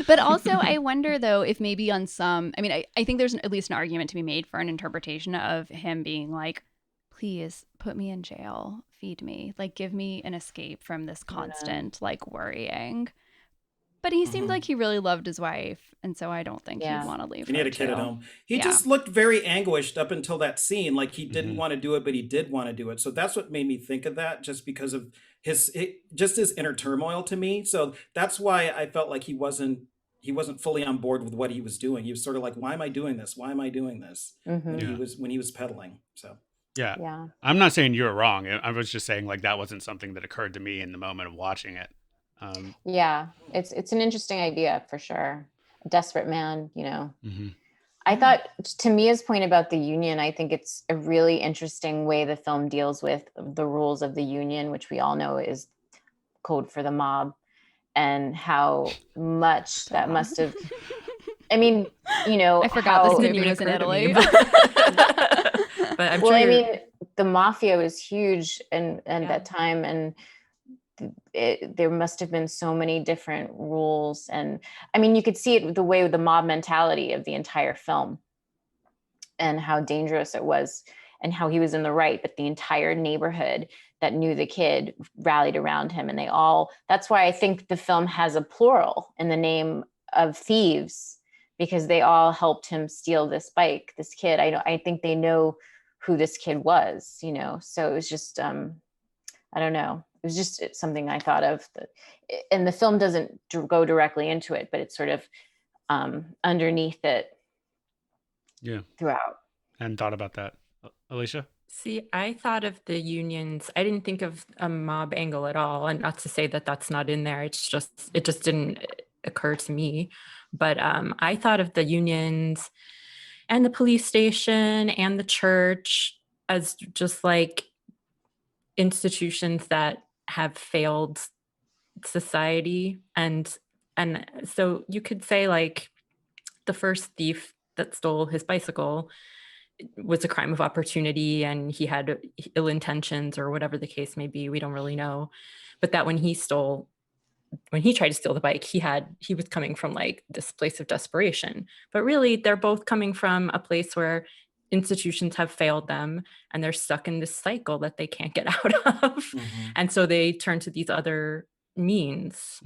E: But also I wonder though if maybe on some, I mean, I think there's at least an argument to be made for an interpretation of him being like, please put me in jail, feed me, like give me an escape from this constant like worrying. But he seemed like he really loved his wife, and so I don't think he'd want to leave her.
D: He had a kid at home. He just looked very anguished up until that scene, like he didn't want to do it, but he did want to do it. So that's what made me think of that, just because of his inner turmoil to me. So that's why I felt like he wasn't fully on board with what he was doing. He was sort of like, why am I doing this? Why am I doing this? When he was pedaling. So
A: yeah. I'm not saying you're wrong. I was just saying like that wasn't something that occurred to me in the moment of watching it.
C: It's an interesting idea for sure. A desperate man, you know. I thought, to Mia's point about the union, I think it's a really interesting way the film deals with the rules of the union, which we all know is code for the mob, and how much that must have. I mean, you know,
E: I forgot this movie was in Italy.
B: But I'm sure.
C: I mean, the mafia was huge and that time, and there must have been so many different rules. And I mean, you could see it the way with the mob mentality of the entire film and how dangerous it was and how he was in the right, but the entire neighborhood that knew the kid rallied around him. And that's why I think the film has a plural in the name of Thieves, because they all helped him steal this bike, this kid. I think they know who this kid was, you know? So it was just, I don't know. It was just something I thought of, and the film doesn't go directly into it, but it's sort of underneath it.
A: Yeah.
C: Throughout.
A: I hadn't thought about that. Alicia?
B: See, I thought of the unions. I didn't think of a mob angle at all, and not to say that that's not in there. It just didn't occur to me. But I thought of the unions and the police station and the church as just like institutions that have failed society, and so you could say like the first thief that stole his bicycle was a crime of opportunity and he had ill intentions or whatever the case may be. We don't really know, but that when he tried to steal the bike, he was coming from like this place of desperation. But really they're both coming from a place where institutions have failed them and they're stuck in this cycle that they can't get out of. And so they turn to these other means.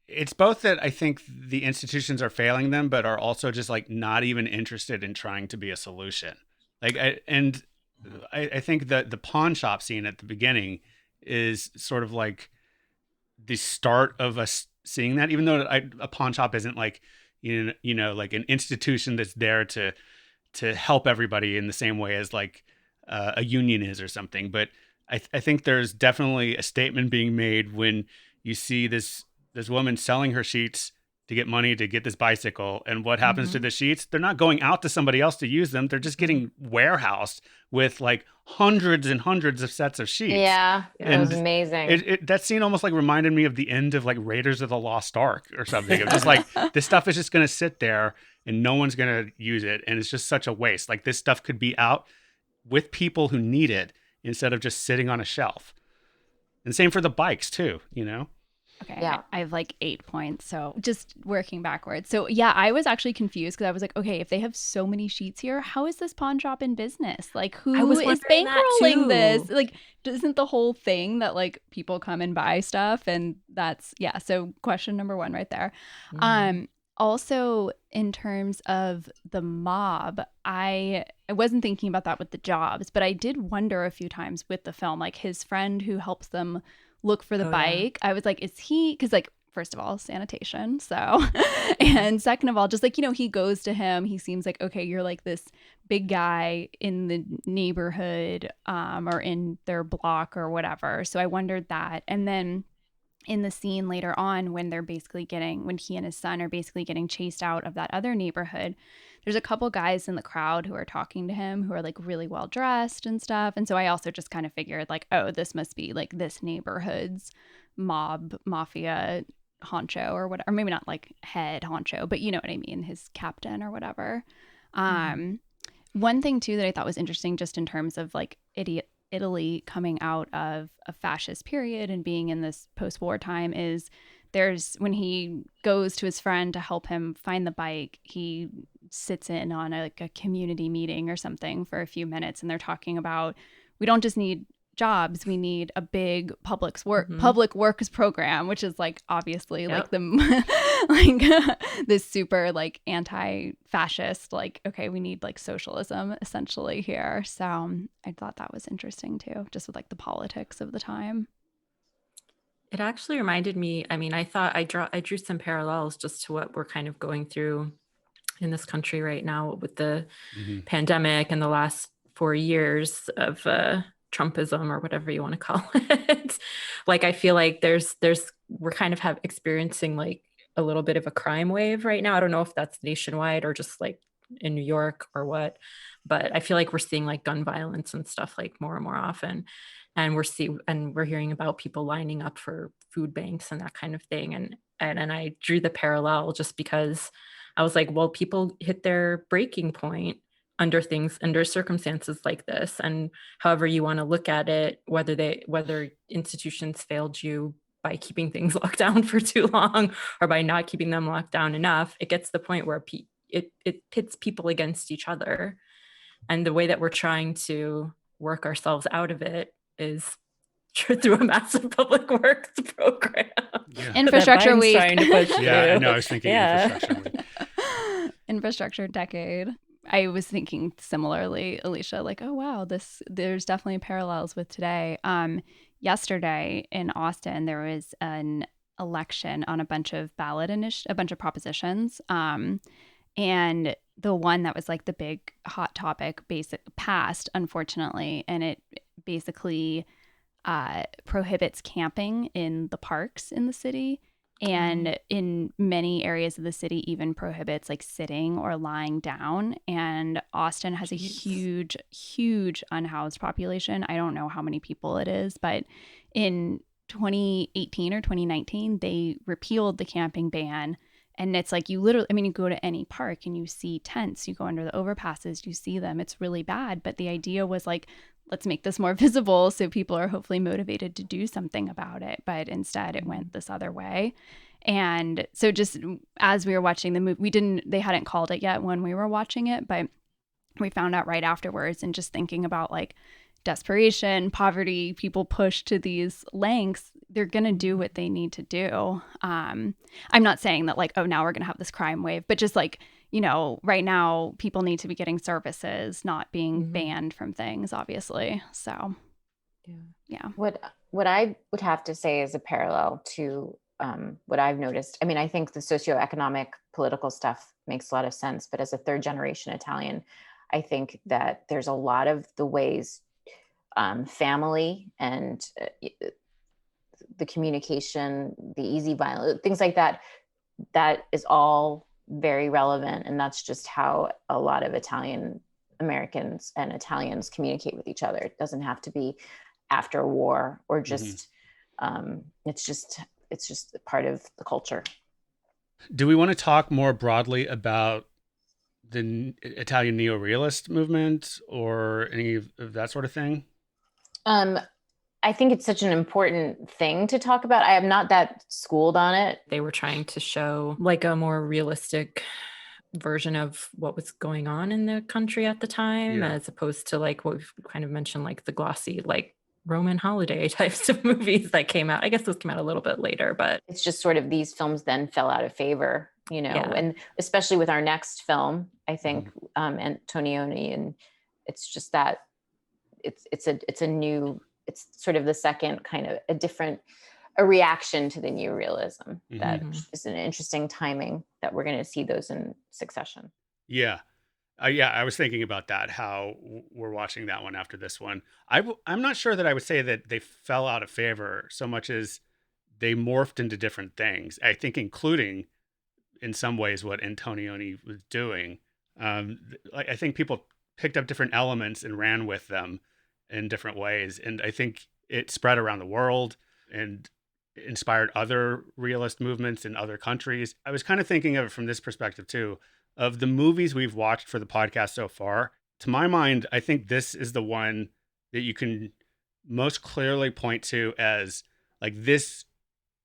A: It's both that I think the institutions are failing them, but are also just like not even interested in trying to be a solution. Like, I think that the pawn shop scene at the beginning is sort of like the start of us seeing that, even though a pawn shop isn't like, you know, like an institution that's there to help everybody in the same way as like a union is or something. But I think there's definitely a statement being made when you see this woman selling her sheets to get money to get this bicycle. And what happens to the sheets? They're not going out to somebody else to use them. They're just getting warehoused with like hundreds and hundreds of sets of sheets.
C: Yeah, it was amazing.
A: That scene almost like reminded me of the end of like Raiders of the Lost Ark or something. It was just like, this stuff is just going to sit there and no one's going to use it. And it's just such a waste. Like this stuff could be out with people who need it instead of just sitting on a shelf. And same for the bikes too, you know?
E: Okay, yeah. I have like 8 points, so just working backwards. So yeah, I was actually confused because I was like, okay, if they have so many sheets here, how is this pawn shop in business? Like, who is bankrolling this? Like, isn't the whole thing that like people come and buy stuff? And that's, yeah, so question number 1 right there. Also, in terms of the mob, I wasn't thinking about that with the jobs, but I did wonder a few times with the film, like his friend who helps them look for the bike. Yeah. I was like, is he, because like first of all, sanitation. So, and second of all, just like, he goes to him, he seems like, okay, you're like this big guy in the neighborhood, or in their block or whatever. So I wondered that. And then in the scene later on, when he and his son are basically getting chased out of that other neighborhood, there's a couple guys in the crowd who are talking to him who are like really well dressed and stuff. And so I also just kind of figured like, oh, this must be like this neighborhood's mafia honcho or whatever, or maybe not like head honcho, but you know what I mean, his captain or whatever. One thing too that I thought was interesting, just in terms of like Italy coming out of a fascist period and being in this post-war time, is when he goes to his friend to help him find the bike, he sits in on a community meeting or something for a few minutes, and they're talking about, we don't just need jobs, we need a big public works program, which is like obviously like the like this super like anti-fascist, like, okay, we need like socialism essentially here. So I thought that was interesting too, just with like the politics of the time.
B: It actually reminded me, I mean, I thought I drew some parallels just to what we're kind of going through in this country right now with the pandemic and the last 4 years of Trumpism, or whatever you want to call it. Like, I feel like we're kind of experiencing like a little bit of a crime wave right now. I don't know if that's nationwide or just like in New York or what, but I feel like we're seeing like gun violence and stuff like more and more often. And we're hearing about people lining up for food banks and that kind of thing. And I drew the parallel just because I was like, well, people hit their breaking point under circumstances like this. And however you want to look at it, whether institutions failed you by keeping things locked down for too long or by not keeping them locked down enough, it gets to the point where it pits people against each other. And the way that we're trying to work ourselves out of it is through a massive public works program.
E: Yeah. Infrastructure week.
B: Trying to push
A: yeah, I know. I was thinking infrastructure week.
E: Infrastructure decade. I was thinking similarly, Alicia, like, oh wow, there's definitely parallels with today. Yesterday in Austin, there was an election on a bunch of propositions. And the one that was like the big hot topic passed, unfortunately, and it basically prohibits camping in the parks in the city, and in many areas of the city even prohibits like sitting or lying down. And Austin has a huge unhoused population. I don't know how many people it is, but in 2018 or 2019 they repealed the camping ban. And it's like, you go to any park and you see tents, you go under the overpasses, you see them. It's really bad. But the idea was like, let's make this more visible so people are hopefully motivated to do something about it. But instead it went this other way. And so just as we were watching the movie, they hadn't called it yet when we were watching it, but we found out right afterwards, and just thinking about like desperation, poverty, people pushed to these lengths, they're going to do what they need to do. I'm not saying that like, oh, now we're going to have this crime wave, but just like, right now people need to be getting services, not being banned from things, obviously. So, yeah.
C: What I would have to say is a parallel to what I've noticed. I mean, I think the socioeconomic political stuff makes a lot of sense, but as a third generation Italian, I think that there's a lot of the ways family and the communication, the easy violence, things like that, that is all very relevant. And that's just how a lot of Italian Americans and Italians communicate with each other. It doesn't have to be after a war or just, it's just part of the culture.
A: Do we want to talk more broadly about the Italian neo-realist movement or any of that sort of thing?
C: I think it's such an important thing to talk about. I am not that schooled on it.
B: They were trying to show like a more realistic version of what was going on in the country at the time, as opposed to like what we've kind of mentioned, like the glossy, like Roman holiday types of movies that came out. I guess those came out a little bit later, but
C: it's just sort of these films then fell out of favor, and especially with our next film, I think, Antonioni, and it's just that it's sort of the second kind of a different a reaction to the neorealism. That
B: Mhm.
C: is an interesting timing that we're going to see those in succession.
A: Yeah. Yeah, I was thinking about that, how we're watching that one after this one. I'm not sure that I would say that they fell out of favor so much as they morphed into different things. I think including in some ways what Antonioni was doing. I think people picked up different elements and ran with them in different ways. And I think it spread around the world and inspired other realist movements in other countries. I was kind of thinking of it from this perspective too. Of the movies we've watched for the podcast so far, to my mind, I think this is the one that you can most clearly point to as like this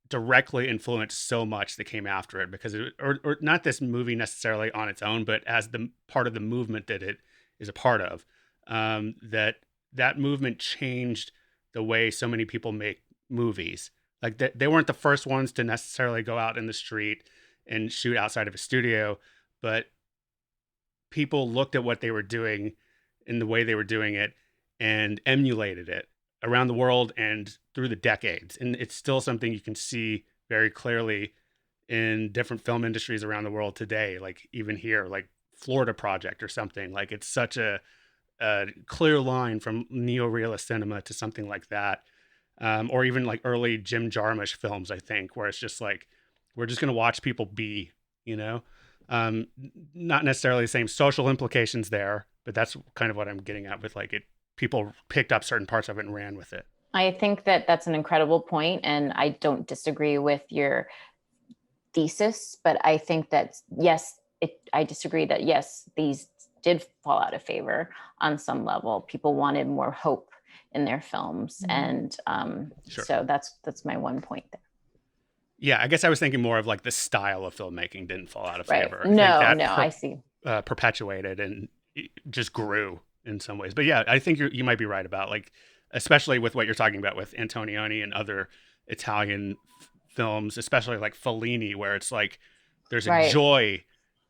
A: directly influenced so much that came after it, because or not this movie necessarily on its own, but as the part of the movement that it is a part of, that movement changed the way so many people make movies. Like they weren't the first ones to necessarily go out in the street and shoot outside of a studio, but people looked at what they were doing and the way they were doing it and emulated it around the world and through the decades. And it's still something you can see very clearly in different film industries around the world today, like even here, like Florida Project or something. Like it's such a clear line from neo-realist cinema to something like that. Or even like early Jim Jarmusch films, I think, where it's just like, we're just going to watch people be, you know? Not necessarily the same social implications there, but that's kind of what I'm getting at with like it. People picked up certain parts of it and ran with it.
C: I think that that's an incredible point, and I don't disagree with your thesis, but I think that yes, I disagree that yes, these did fall out of favor on some level. People wanted more hope in their films, and
A: Sure.
C: so that's my one point there.
A: Yeah, I guess I was thinking more of like the style of filmmaking didn't fall out of favor.
C: I see.
A: Perpetuated and just grew in some ways. But yeah, I think you might be right about like, especially with what you're talking about with Antonioni and other Italian films, especially like Fellini, where it's like there's a joy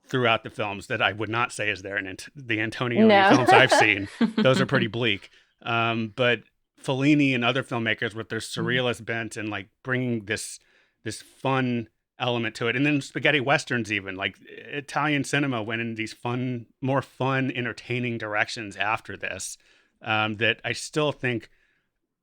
A: throughout the films that I would not say is there in the Antonioni films I've seen. Those are pretty bleak. But Fellini and other filmmakers with their surrealist bent and like bringing this fun element to it. And then spaghetti westerns, even like Italian cinema went in these more fun, entertaining directions after this, that I still think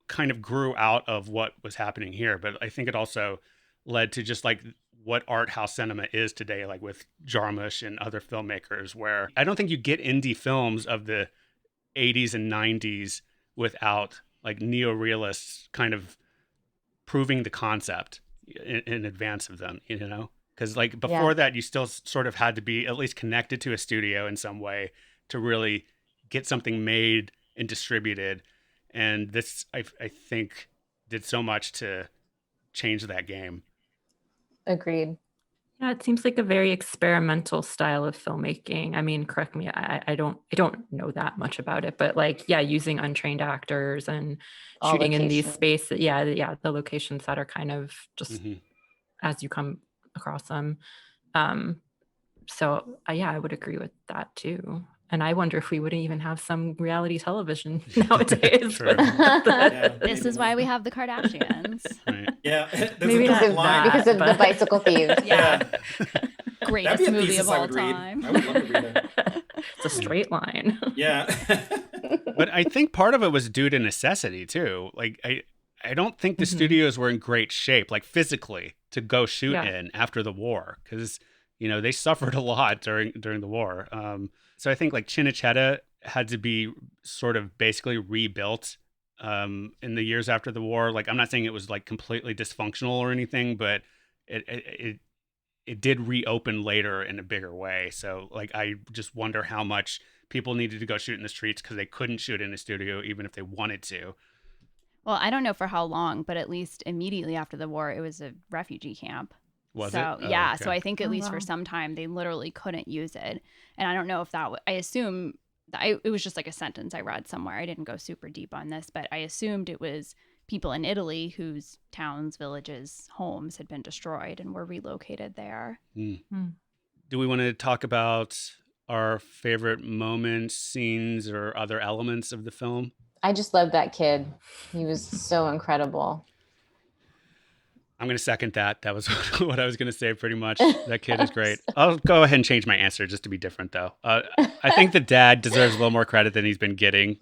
A: kind of grew out of what was happening here. But I think it also led to just like what art house cinema is today, like with Jarmusch and other filmmakers, where I don't think you get indie films of the 80s and 90s without like neo-realists kind of proving the concept in advance of them, you know? Because like before that, you still sort of had to be at least connected to a studio in some way to really get something made and distributed. And this, I think, did so much to change that game.
C: Agreed.
B: Yeah, it seems like a very experimental style of filmmaking. I mean, correct me, I don't know that much about it, but like, yeah, using untrained actors and
C: All
B: shooting in these
C: locations.
B: spaces. The locations that are kind of just as you come across them. So I would agree with that too. And I wonder if we wouldn't even have some reality television nowadays.
E: This is why we have the Kardashians.
A: Right.
D: Yeah,
B: Maybe not that,
C: because of the
B: but-
C: bicycle thieves.
E: Yeah.
D: That'd
E: Greatest
D: be a
E: movie
D: thesis
E: of
D: I
E: all
D: would read.
E: time.
D: I would love to read it.
B: It's a straight line.
D: Yeah.
A: But I think part of it was due to necessity too. Like I don't think the studios were in great shape, like physically, to go shoot in after the war, because they suffered a lot during the war. So I think like Cinecittà had to be sort of basically rebuilt in the years after the war. Like I'm not saying it was like completely dysfunctional or anything, but it did reopen later in a bigger way. So like I just wonder how much people needed to go shoot in the streets because they couldn't shoot in a studio even if they wanted to.
E: Well, I don't know for how long, but at least immediately after the war, it was a refugee camp.
A: Was
E: so,
A: it?
E: Yeah.
A: Okay.
E: So I think at least for some time, they literally couldn't use it. And I don't know if I assume it was just like a sentence I read somewhere. I didn't go super deep on this, but I assumed it was people in Italy whose towns, villages, homes had been destroyed and were relocated there.
A: Do we want to talk about our favorite moments, scenes, or other elements of the film?
C: I just loved that kid. He was so incredible.
A: I'm going to second that. That was what I was going to say pretty much. That kid is great. I'll go ahead and change my answer just to be different, though. I think the dad deserves a little more credit than he's been getting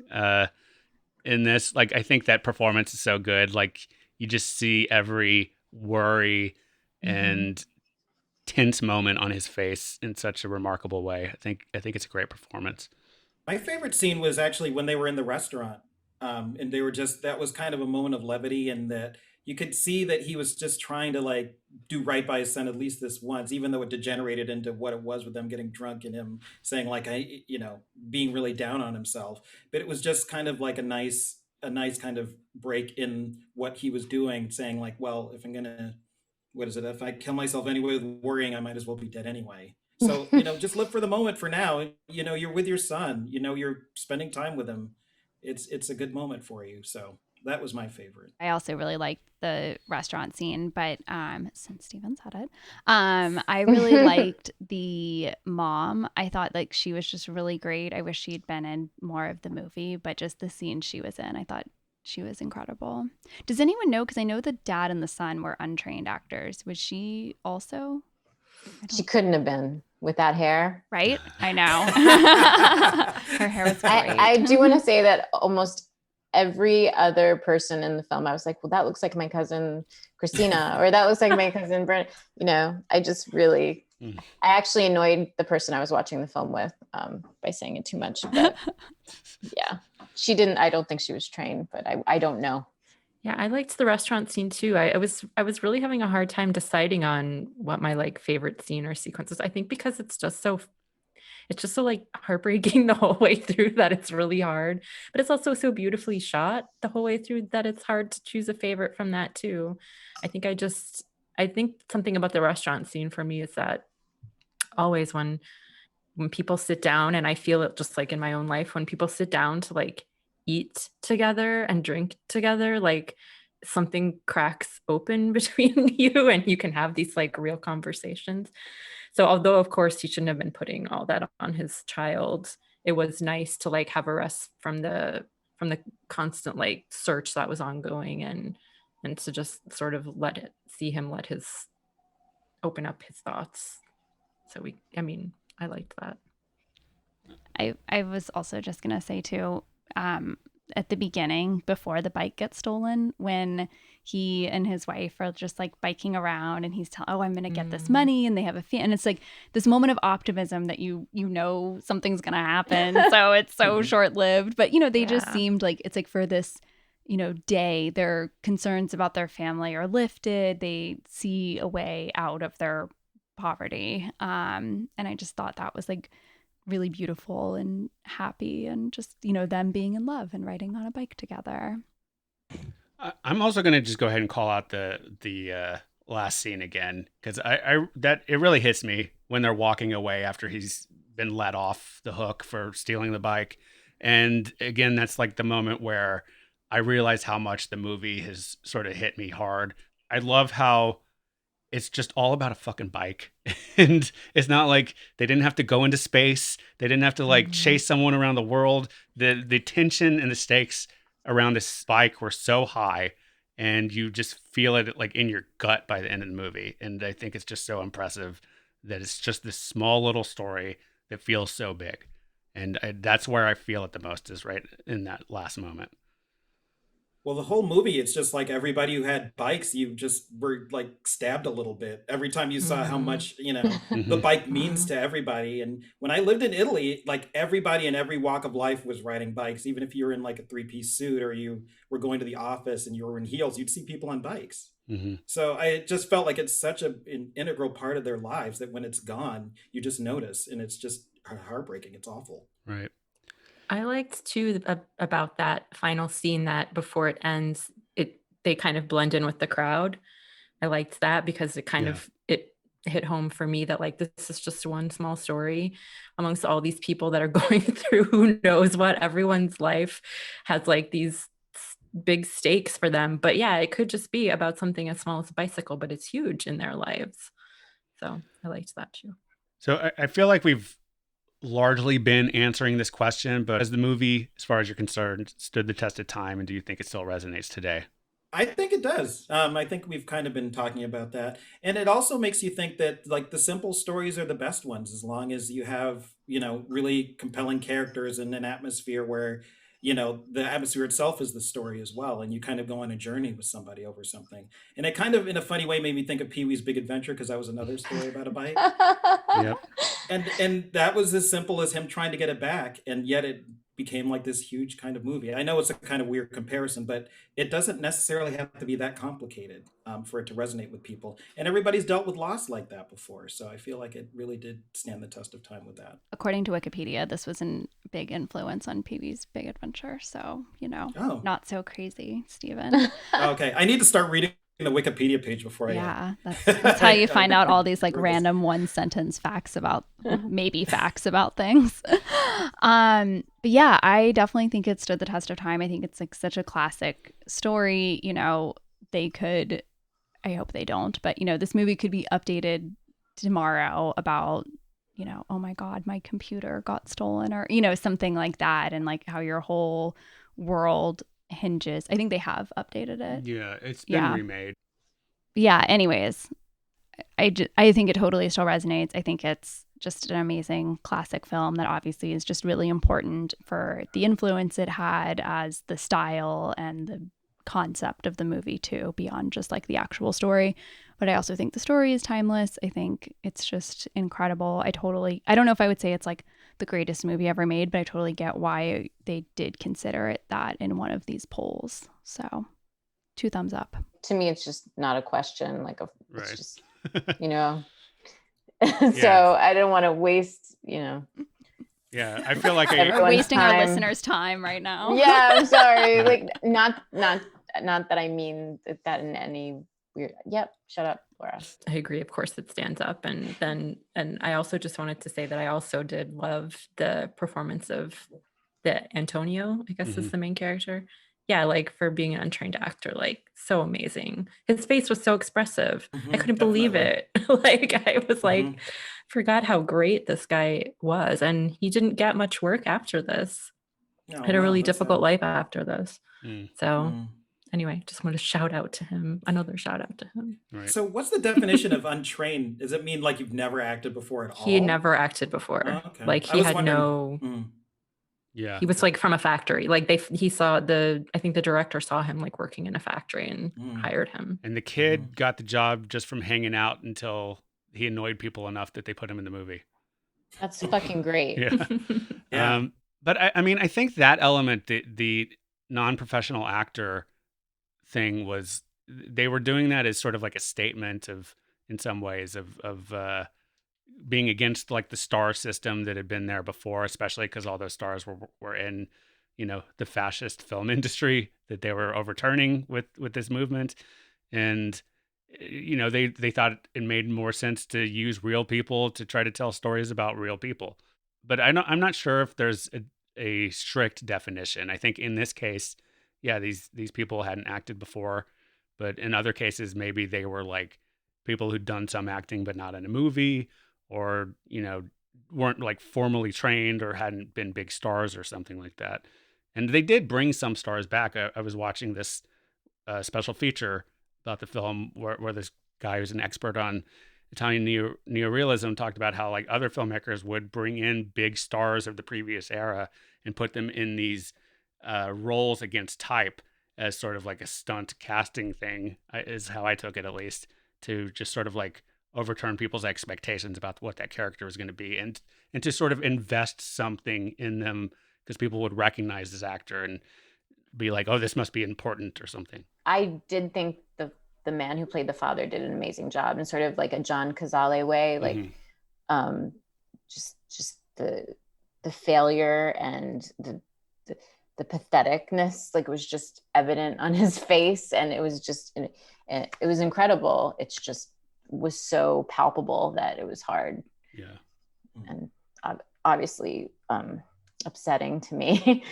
A: in this. Like, I think that performance is so good. Like, you just see every worry and tense moment on his face in such a remarkable way. I think it's a great performance.
D: My favorite scene was actually when they were in the restaurant. And they were just, that was kind of a moment of levity, and that you could see that he was just trying to like do right by his son at least this once, even though it degenerated into what it was with them getting drunk and him saying like, being really down on himself. But it was just kind of like a nice kind of break in what he was doing, saying like, well, if I'm gonna, what is it? If I kill myself anyway with worrying, I might as well be dead anyway. So, just live for the moment for now. You're with your son, you're spending time with him. It's a good moment for you. So that was my favorite.
E: I also really liked the restaurant scene, but since Steven said it, I really liked the mom. I thought like she was just really great. I wish she'd been in more of the movie, but just the scene she was in, I thought she was incredible. Does anyone know? Because I know the dad and the son were untrained actors. Was she also?
C: She couldn't have been with that hair.
E: Right? I know. Her hair was great.
C: I do want to say that almost every other person in the film, I was like, well, that looks like my cousin Christina, or that looks like my cousin Brent. I just really, I actually annoyed the person I was watching the film with by saying it too much. But yeah, she didn't, I don't think she was trained, but I don't know.
B: Yeah, I liked the restaurant scene too. I was really having a hard time deciding on what my like favorite scene or sequence is. I think because it's just so like heartbreaking the whole way through that it's really hard. But it's also so beautifully shot the whole way through that it's hard to choose a favorite from that too. I think something about the restaurant scene for me is that always when people sit down, and I feel it just like in my own life, when people sit down to like eat together and drink together, like something cracks open between you and you can have these like real conversations. So although of course he shouldn't have been putting all that on his child, it was nice to like have a rest from the constant like search that was ongoing, and to just sort of see him let his open up his thoughts. So I liked that.
E: I was also just gonna say too, at the beginning, before the bike gets stolen, when he and his wife are just like biking around and he's telling, I'm gonna get this money, and they have and it's like this moment of optimism that something's gonna happen. So it's so short-lived, but they just seemed like it's like for this day, their concerns about their family are lifted. They see a way out of their poverty, and I just thought that was like really beautiful and happy, and just them being in love and riding on a bike together.
A: I'm also going to just go ahead and call out the last scene again, because that it really hits me when they're walking away after he's been let off the hook for stealing the bike. And again, that's like the moment where I realize how much the movie has sort of hit me hard. I love how it's just all about a fucking bike. And it's not like they didn't have to go into space. They didn't have to like chase someone around the world. The tension and the stakes around this bike were so high, and you just feel it like in your gut by the end of the movie. And I think it's just so impressive that it's just this small little story that feels so big. And that's where I feel it the most, is right in that last moment.
D: Well, the whole movie, it's just like everybody who had bikes, you just were like stabbed a little bit every time you saw how much, the bike means to everybody. And when I lived in Italy, like everybody in every walk of life was riding bikes. Even if you were in like a 3-piece suit, or you were going to the office and you were in heels, you'd see people on bikes. So I just felt like it's such an integral part of their lives that when it's gone, you just notice, and it's just heartbreaking. It's awful.
A: Right.
B: I liked too about that final scene that before it ends, they kind of blend in with the crowd. I liked that because it kind of it hit home for me that like this is just one small story amongst all these people that are going through who knows what. Everyone's life has like these big stakes for them, but yeah, it could just be about something as small as a bicycle, but it's huge in their lives. So I liked that too.
A: So I feel like we've largely been answering this question, but has the movie, as far as you're concerned, stood the test of time, and do you think it still resonates today?
D: I think it does. I think we've kind of been talking about that. And it also makes you think that like the simple stories are the best ones as long as you have, really compelling characters and an atmosphere where, the atmosphere itself is the story as well. And you kind of go on a journey with somebody over something. And it kind of, in a funny way, made me think of Pee-wee's Big Adventure because that was another story about a bike.
A: Yep.
D: And that was as simple as him trying to get it back, and yet it became like this huge kind of movie. I know it's a kind of weird comparison, but it doesn't necessarily have to be that complicated for it to resonate with people. And everybody's dealt with loss like that before, so I feel like it really did stand the test of time with that.
E: According to Wikipedia, this was a big influence on Pee-wee's Big Adventure. So,
D: Oh,
E: not so crazy, Stephen.
D: okay. I need to start reading the Wikipedia page before
E: Yeah, that's how you find out all these like
D: read this.
E: random one sentence facts about maybe facts about things. But yeah, I definitely think it stood the test of time. I think it's like such a classic story. They could, I hope they don't, but this movie could be updated tomorrow about, oh my God, my computer got stolen, or something like that, and like how your whole world hinges. I think they have updated it.
A: Yeah, it's been remade.
E: Yeah, anyways, I think it totally still resonates. I think it's just an amazing classic film that obviously is just really important for the influence it had as the style and the concept of the movie too, beyond just like the actual story. But I also think the story is timeless. I think it's just incredible. I don't know if I would say it's like the greatest movie ever made, but I totally get why they did consider it that in one of these polls. So 2 thumbs up.
C: To me, it's just not a question. It's
A: Right.
C: just, so I don't want to waste,
A: Yeah, I feel like
E: We're
C: Everyone's
E: wasting our
C: time.
E: listeners' time right now.
C: Yeah, I'm sorry. Like, not that I mean that in any weird. Yep, shut up, Laura.
B: I agree. Of course, it stands up. And I also just wanted to say that I also did love the performance of the Antonio, I guess is the main character. Yeah, like for being an untrained actor, like so amazing. His face was so expressive. I couldn't believe it. Like I was like, forgot how great this guy was. And he didn't get much work after this.
D: Oh,
B: Had a
D: wow,
B: really
D: that's
B: difficult
D: sad.
B: life after this.
A: Mm.
B: So anyway, just want to shout out to him. Another shout out to him.
A: Right.
D: So what's the definition of untrained? Does it mean like you've never acted before at all?
B: He had never acted before.
D: Oh, okay.
B: Like
D: I
B: he
D: was
B: had
D: wondering-
B: no.
A: Yeah.
B: He was like from a factory. Like he saw I think the director saw him like working in a factory and hired him.
A: And the kid got the job just from hanging out until he annoyed people enough that they put him in the movie.
C: That's fucking great.
A: Yeah.
D: Yeah.
A: But I mean, I think that element, the non-professional actor thing was, they were doing that as sort of like a statement of, in some ways, of being against like the star system that had been there before, especially because all those stars were in, the fascist film industry that they were overturning with this movement. And, they thought it made more sense to use real people to try to tell stories about real people. But I'm not sure if there's a strict definition. I think in this case, yeah, these people hadn't acted before, but in other cases, maybe they were like people who'd done some acting, but not in a movie, or, weren't like formally trained or hadn't been big stars or something like that. And they did bring some stars back. I was watching this special feature about the film where this guy who's an expert on Italian neorealism talked about how like other filmmakers would bring in big stars of the previous era and put them in these roles against type as sort of like a stunt casting thing, is how I took it, at least, to just sort of like overturn people's expectations about what that character was going to be, and to sort of invest something in them because people would recognize this actor and be like, oh, this must be important or something.
C: I did think the man who played the father did an amazing job in sort of like a John Cazale way, like just the failure and the patheticness, like it was just evident on his face, and it was incredible. It's just was so palpable that it was hard.
A: Yeah.
C: And obviously upsetting to me.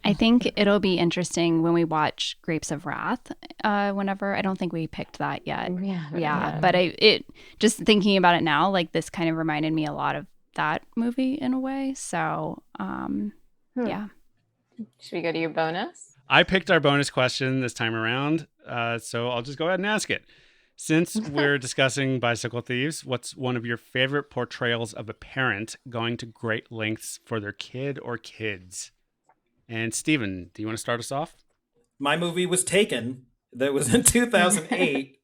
E: I think it'll be interesting when we watch Grapes of Wrath. Whenever, I don't think we picked that yet. Yeah. But it just thinking about it now, like this kind of reminded me a lot of that movie in a way. So, yeah.
C: Should we go to your bonus?
A: I picked our bonus question this time around, so I'll just go ahead and ask it. Since we're discussing Bicycle Thieves, what's one of your favorite portrayals of a parent going to great lengths for their kid or kids? And Steven, do you want to start us off?
D: My movie was Taken. That was in 2008.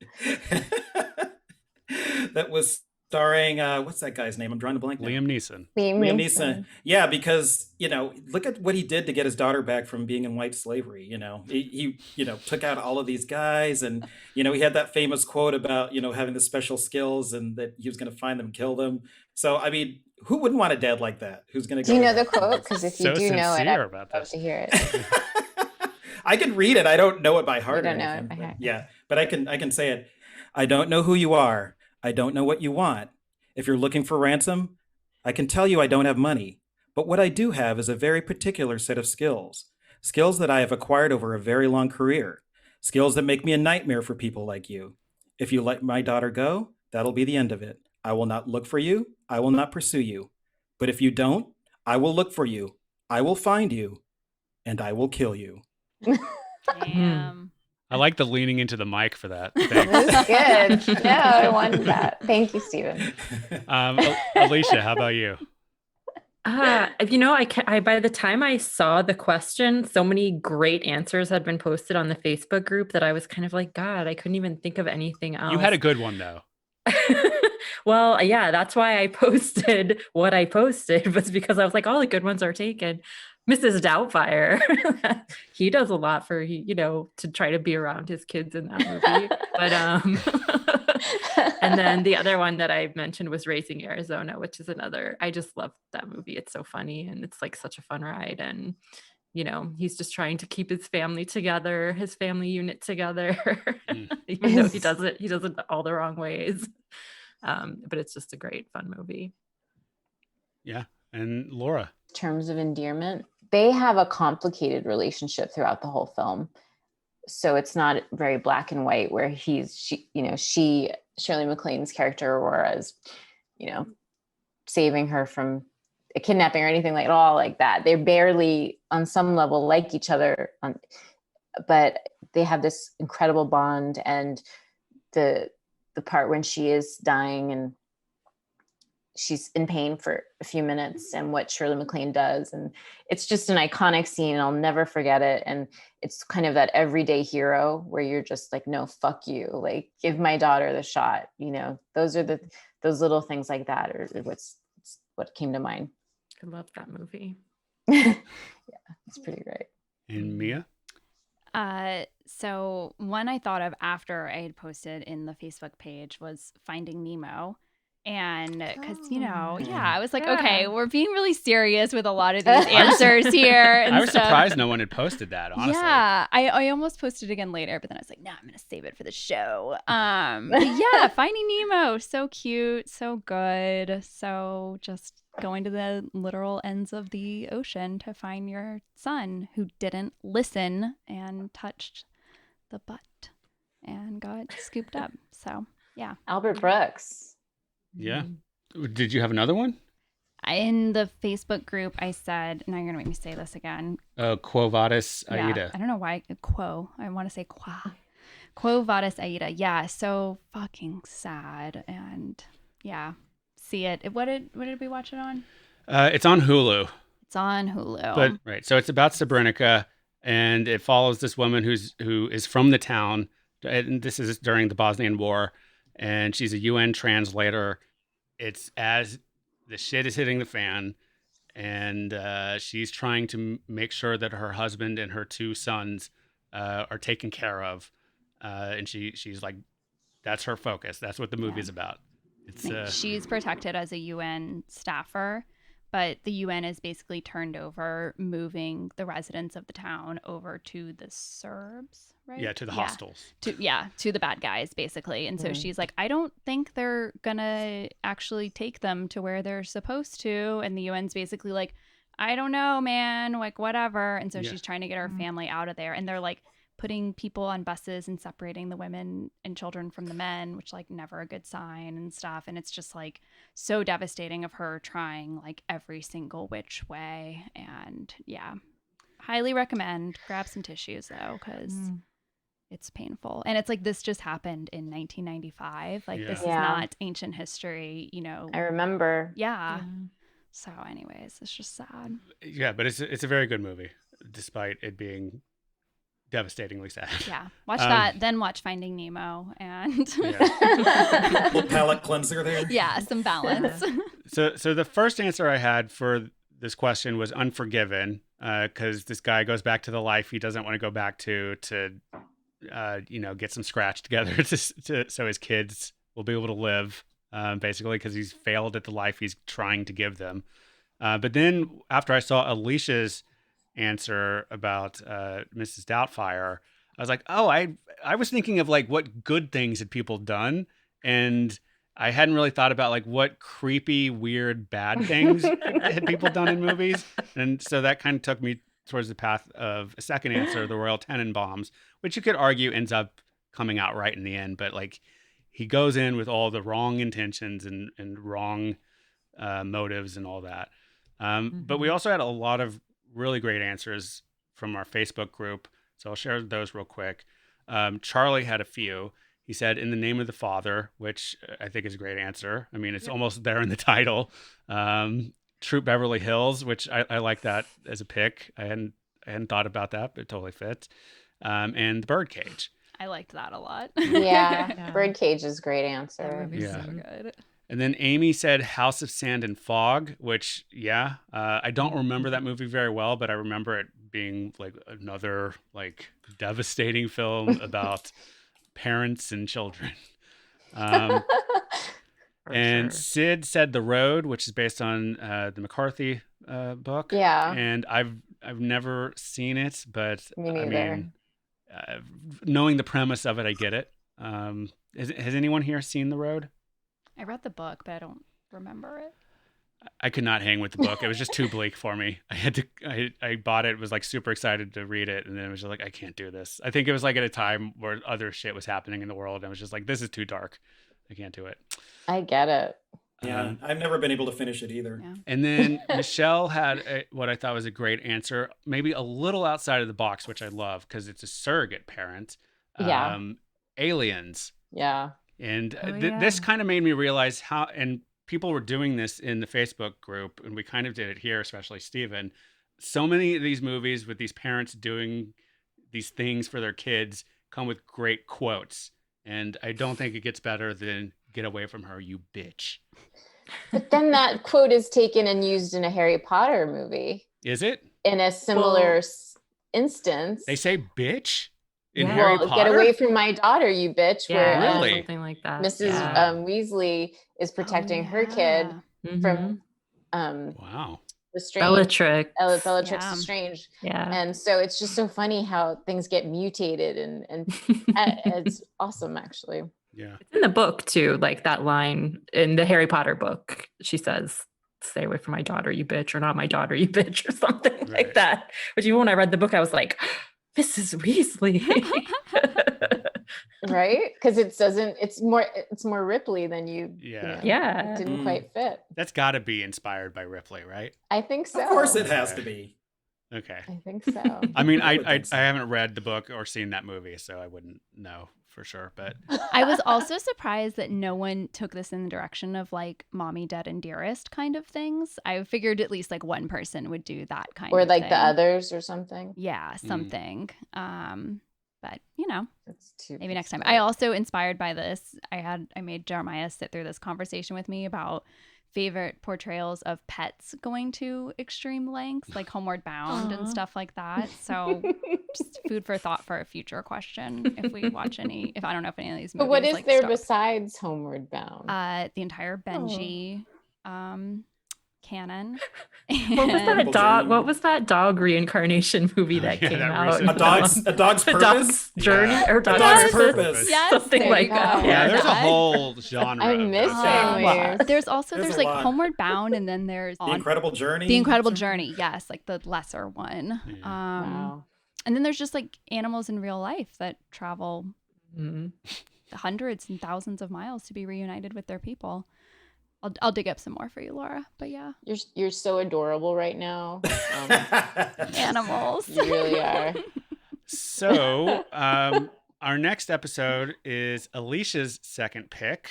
D: That was starring what's that guy's name? I'm drawing a blank now.
A: Liam Neeson.
D: Liam Neeson. Yeah, because look at what he did to get his daughter back from being in white slavery. He took out all of these guys, and he had that famous quote about having the special skills and that he was going to find them, and kill them. So I mean, who wouldn't want a dad like that? Who's going to go?
C: Do you know the quote? Because if you
A: So
C: do know it,
A: sincere
C: I'd
A: about
C: love
A: this.
C: to hear it.
D: I can read it. I don't know it by heart.
C: You don't
D: or
C: know it
D: anything,
C: by
D: but-
C: heart.
D: Yeah, but I can say it. I don't know who you are. I don't know what you want. If you're looking for ransom, I can tell you I don't have money. But what I do have is a very particular set of skills. Skills that I have acquired over a very long career. Skills that make me a nightmare for people like you. If you let my daughter go, that'll be the end of it. I will not look for you. I will not pursue you. But if you don't, I will look for you. I will find you. And I will kill you.
E: Damn.
A: I like the leaning into the mic for that.
C: It
A: Thanks.
C: was good. No, I wanted that. Thank you, Steven.
A: Alicia, how about you?
B: I by the time I saw the question, so many great answers had been posted on the Facebook group that I was kind of like, God, I couldn't even think of anything else.
A: You had a good one, though.
B: Well, yeah, that's why I posted what I posted, was because I was like, all the good ones are taken. Mrs. Doubtfire, he does a lot for, to try to be around his kids in that movie. But and then the other one that I mentioned was Raising Arizona, which is I just love that movie. It's so funny and it's like such a fun ride. And he's just trying to keep his family together, his family unit together, even though he does it all the wrong ways. But it's just a great fun movie.
A: Yeah. And Laura?
C: In terms of endearment, they have a complicated relationship throughout the whole film. So it's not very black and white where Shirley MacLaine's character Aurora's, saving her from a kidnapping or anything like all like that. They're barely on some level like each other, but they have this incredible bond. And the part when she is dying and she's in pain for a few minutes and what Shirley MacLaine does. And it's just an iconic scene and I'll never forget it. And it's kind of that everyday hero where you're just like, no, fuck you. Like, give my daughter the shot. Those are those little things like that are what came to mind.
B: I love that movie.
C: Yeah, it's pretty great.
A: And Mia?
E: So one I thought of after I had posted in the Facebook page was Finding Nemo. And because, I was like, okay, we're being really serious with a lot of these answers here. And
A: I was surprised no one had posted that, honestly.
E: Yeah, I almost posted again later, but then I was like, no, I'm going to save it for the show. But yeah, Finding Nemo, so cute, so good. So just going to the literal ends of the ocean to find your son who didn't listen and touched the butt and got scooped up. So yeah.
C: Albert Brooks.
A: Yeah. Did you have another one?
E: In the Facebook group, I said, now you're going to make me say this again.
A: Quo Vadis Aida.
E: Yeah, I don't know why. Quo. I want to say qua. Quo Vadis Aida. Yeah, so fucking sad. And yeah, see it. What did we watch it on?
A: It's on Hulu.
E: It's on Hulu.
A: But right, so it's about Srebrenica, and it follows this woman who is from the town. And this is during the Bosnian War, and she's a UN translator. It's as the shit is hitting the fan, and she's trying to make sure that her husband and her two sons are taken care of. And she's like, that's her focus. That's what the movie's about. It's
E: she's protected as a UN staffer, but the UN has basically turned over moving the residents of the town over to the Serbs, right?
A: Yeah, to the hostels.
E: To the bad guys, basically. And so she's like, I don't think they're gonna actually take them to where they're supposed to. And the UN's basically like, I don't know, man, like whatever. And so she's trying to get her family out of there. And they're like putting people on buses and separating the women and children from the men, which like never a good sign and stuff. And it's just like so devastating of her trying like every single which way. And yeah. highly recommend. Grab some tissues though, because it's painful. And it's like this just happened in 1995. Like this is not ancient history, you know.
C: I remember.
E: Yeah. So anyways, it's just sad.
A: Yeah, but it's a very good movie, despite it being devastatingly sad.
E: Yeah. Watch that, then watch Finding Nemo and
D: Little palate cleanser there.
E: yeah, some balance.
A: So the first answer I had for this question was Unforgiven, because this guy goes back to the life he doesn't want to go back to get some scratch together so his kids will be able to live, basically, because he's failed at the life he's trying to give them. But then after I saw Alicia's answer about Mrs. Doubtfire, I was like, oh, I was thinking of like what good things had people done, and I hadn't really thought about like what creepy, weird, bad things had people done in movies. And so that kind of took me towards the path of a second answer, the Royal Tenenbaums, which you could argue ends up coming out right in the end. But like he goes in with all the wrong intentions and wrong motives and all that. But we also had a lot of really great answers from our Facebook group. So I'll share those real quick. Charlie had a few. He said, In the Name of the Father, which I think is a great answer. I mean, it's almost there in the title. Troop Beverly Hills, which I like that as a pick. I hadn't thought about that, but it totally fits. And The Birdcage.
E: I liked that a lot.
C: Yeah. Birdcage is a great
E: That
C: answer.
E: movie's so good.
A: And then Amy said House of Sand and Fog, which, I don't remember that movie very well, but I remember it being like another like devastating film about parents and children. And Sid said The Road, which is based on the McCarthy book.
C: Yeah.
A: And I've never seen it, but
C: Me neither.
A: Knowing the premise of it, I get it. Has anyone here seen The Road?
E: I read the book, but I don't remember it.
A: I could not hang with the book. It was just too bleak for me. I bought it, was like super excited to read it, and then it was just like, I can't do this. I think it was like at a time where other shit was happening in the world, and I was just like, this is too dark. I can't do it.
C: I get it.
D: Yeah, I've never been able to finish it either.
E: Yeah.
A: And then Michelle had what I thought was a great answer, maybe a little outside of the box, which I love because it's a surrogate parent.
C: Yeah.
A: Aliens.
C: Yeah.
A: And this kind of made me realize how, and people were doing this in the Facebook group, and we kind of did it here, especially Steven. So many of these movies with these parents doing these things for their kids come with great quotes. And I don't think it gets better than "Get away from her, you bitch."
C: But then that quote is taken and used in a Harry Potter movie.
A: Is it?
C: In a similar instance.
A: They say bitch in Harry Potter?
C: Get away from my daughter, you bitch.
B: Yeah,
C: where
A: really?
B: Something like that.
C: Mrs. Weasley is protecting her kid from
A: wow.
C: Lestrange.
B: Bellatrix.
C: Lestrange.
B: Yeah.
C: And so it's just so funny how things get mutated and it's awesome, actually.
A: Yeah.
B: It's in the book too, like that line in the Harry Potter book. She says, "Stay away from my daughter, you bitch," or "Not my daughter, you bitch," or something like that. Which even when I read the book, I was like, Mrs. Weasley.
C: Right? Because it's more Ripley than you.
B: Yeah.
C: It didn't quite fit.
A: That's got to be inspired by Ripley, right?
C: I think so.
D: Of course it has to be.
A: Okay.
C: I think so.
A: I mean, I haven't read the book or seen that movie, so I wouldn't know for sure. But
E: I was also surprised that no one took this in the direction of like Mommy, Dead, and Dearest kind of things. I figured at least like one person would do that kind of thing.
C: Or like The Others or something.
E: Yeah, something. But maybe next time.
C: smart.
E: I also, inspired by this, I made Jeremiah sit through this conversation with me about favorite portrayals of pets going to extreme lengths, like Homeward Bound and stuff like that. So just food for thought for a future question. If we watch if I don't know if any of these movies.
C: But what is
E: like,
C: there
E: start.
C: besides Homeward Bound?
E: The entire Benji canon.
B: What was that dog? What was that dog reincarnation movie that came out?
D: A dog's purpose.
B: A dog's journey or
D: dog's
B: dog's
D: purpose.
E: Yes,
B: something
C: there
B: like
C: you
B: that.
C: go.
A: yeah, there's a
E: that.
A: whole genre.
C: I'm missing
A: of
C: these.
E: There's also
D: There's
E: there's
D: a
E: like
D: lot.
E: Homeward Bound, and then there's
D: The Incredible Journey.
E: The Incredible Journey, yes, like the lesser one.
A: Yeah.
C: Wow.
E: And then there's just like animals in real life that travel hundreds and thousands of miles to be reunited with their people. I'll dig up some more for you, Laura. But yeah,
C: You're so adorable right now.
E: animals.
C: You really are.
A: So, our next episode is Alicia's second pick.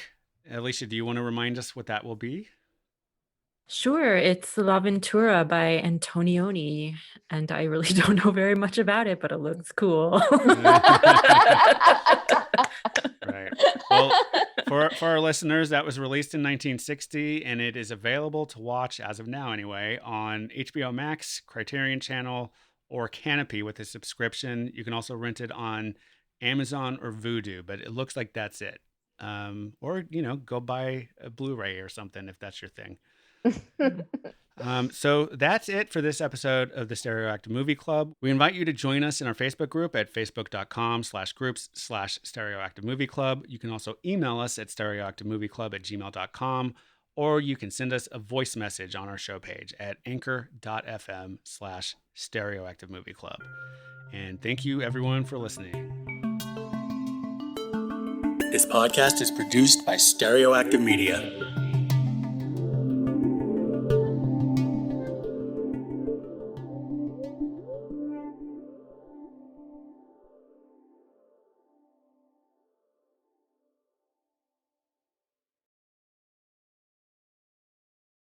A: Alicia, do you want to remind us what that will be?
B: Sure, it's La Ventura by Antonioni, and I really don't know very much about it, but it looks cool.
A: Right. Well, for our listeners, that was released in 1960, and it is available to watch, as of now anyway, on HBO Max, Criterion Channel, or Canopy with a subscription. You can also rent it on Amazon or Vudu, but it looks like that's it. Or, go buy a Blu-ray or something if that's your thing. So that's it for this episode of the Stereoactive Movie Club. We invite you to join us in our Facebook group at facebook.com/groups/Stereoactive Movie Club. You can also email us at stereoactivemovieclub@gmail.com, or you can send us a voice message on our show page at anchor.fm/Stereoactive Movie Club. And thank you everyone for listening. This podcast is produced by Stereoactive Media.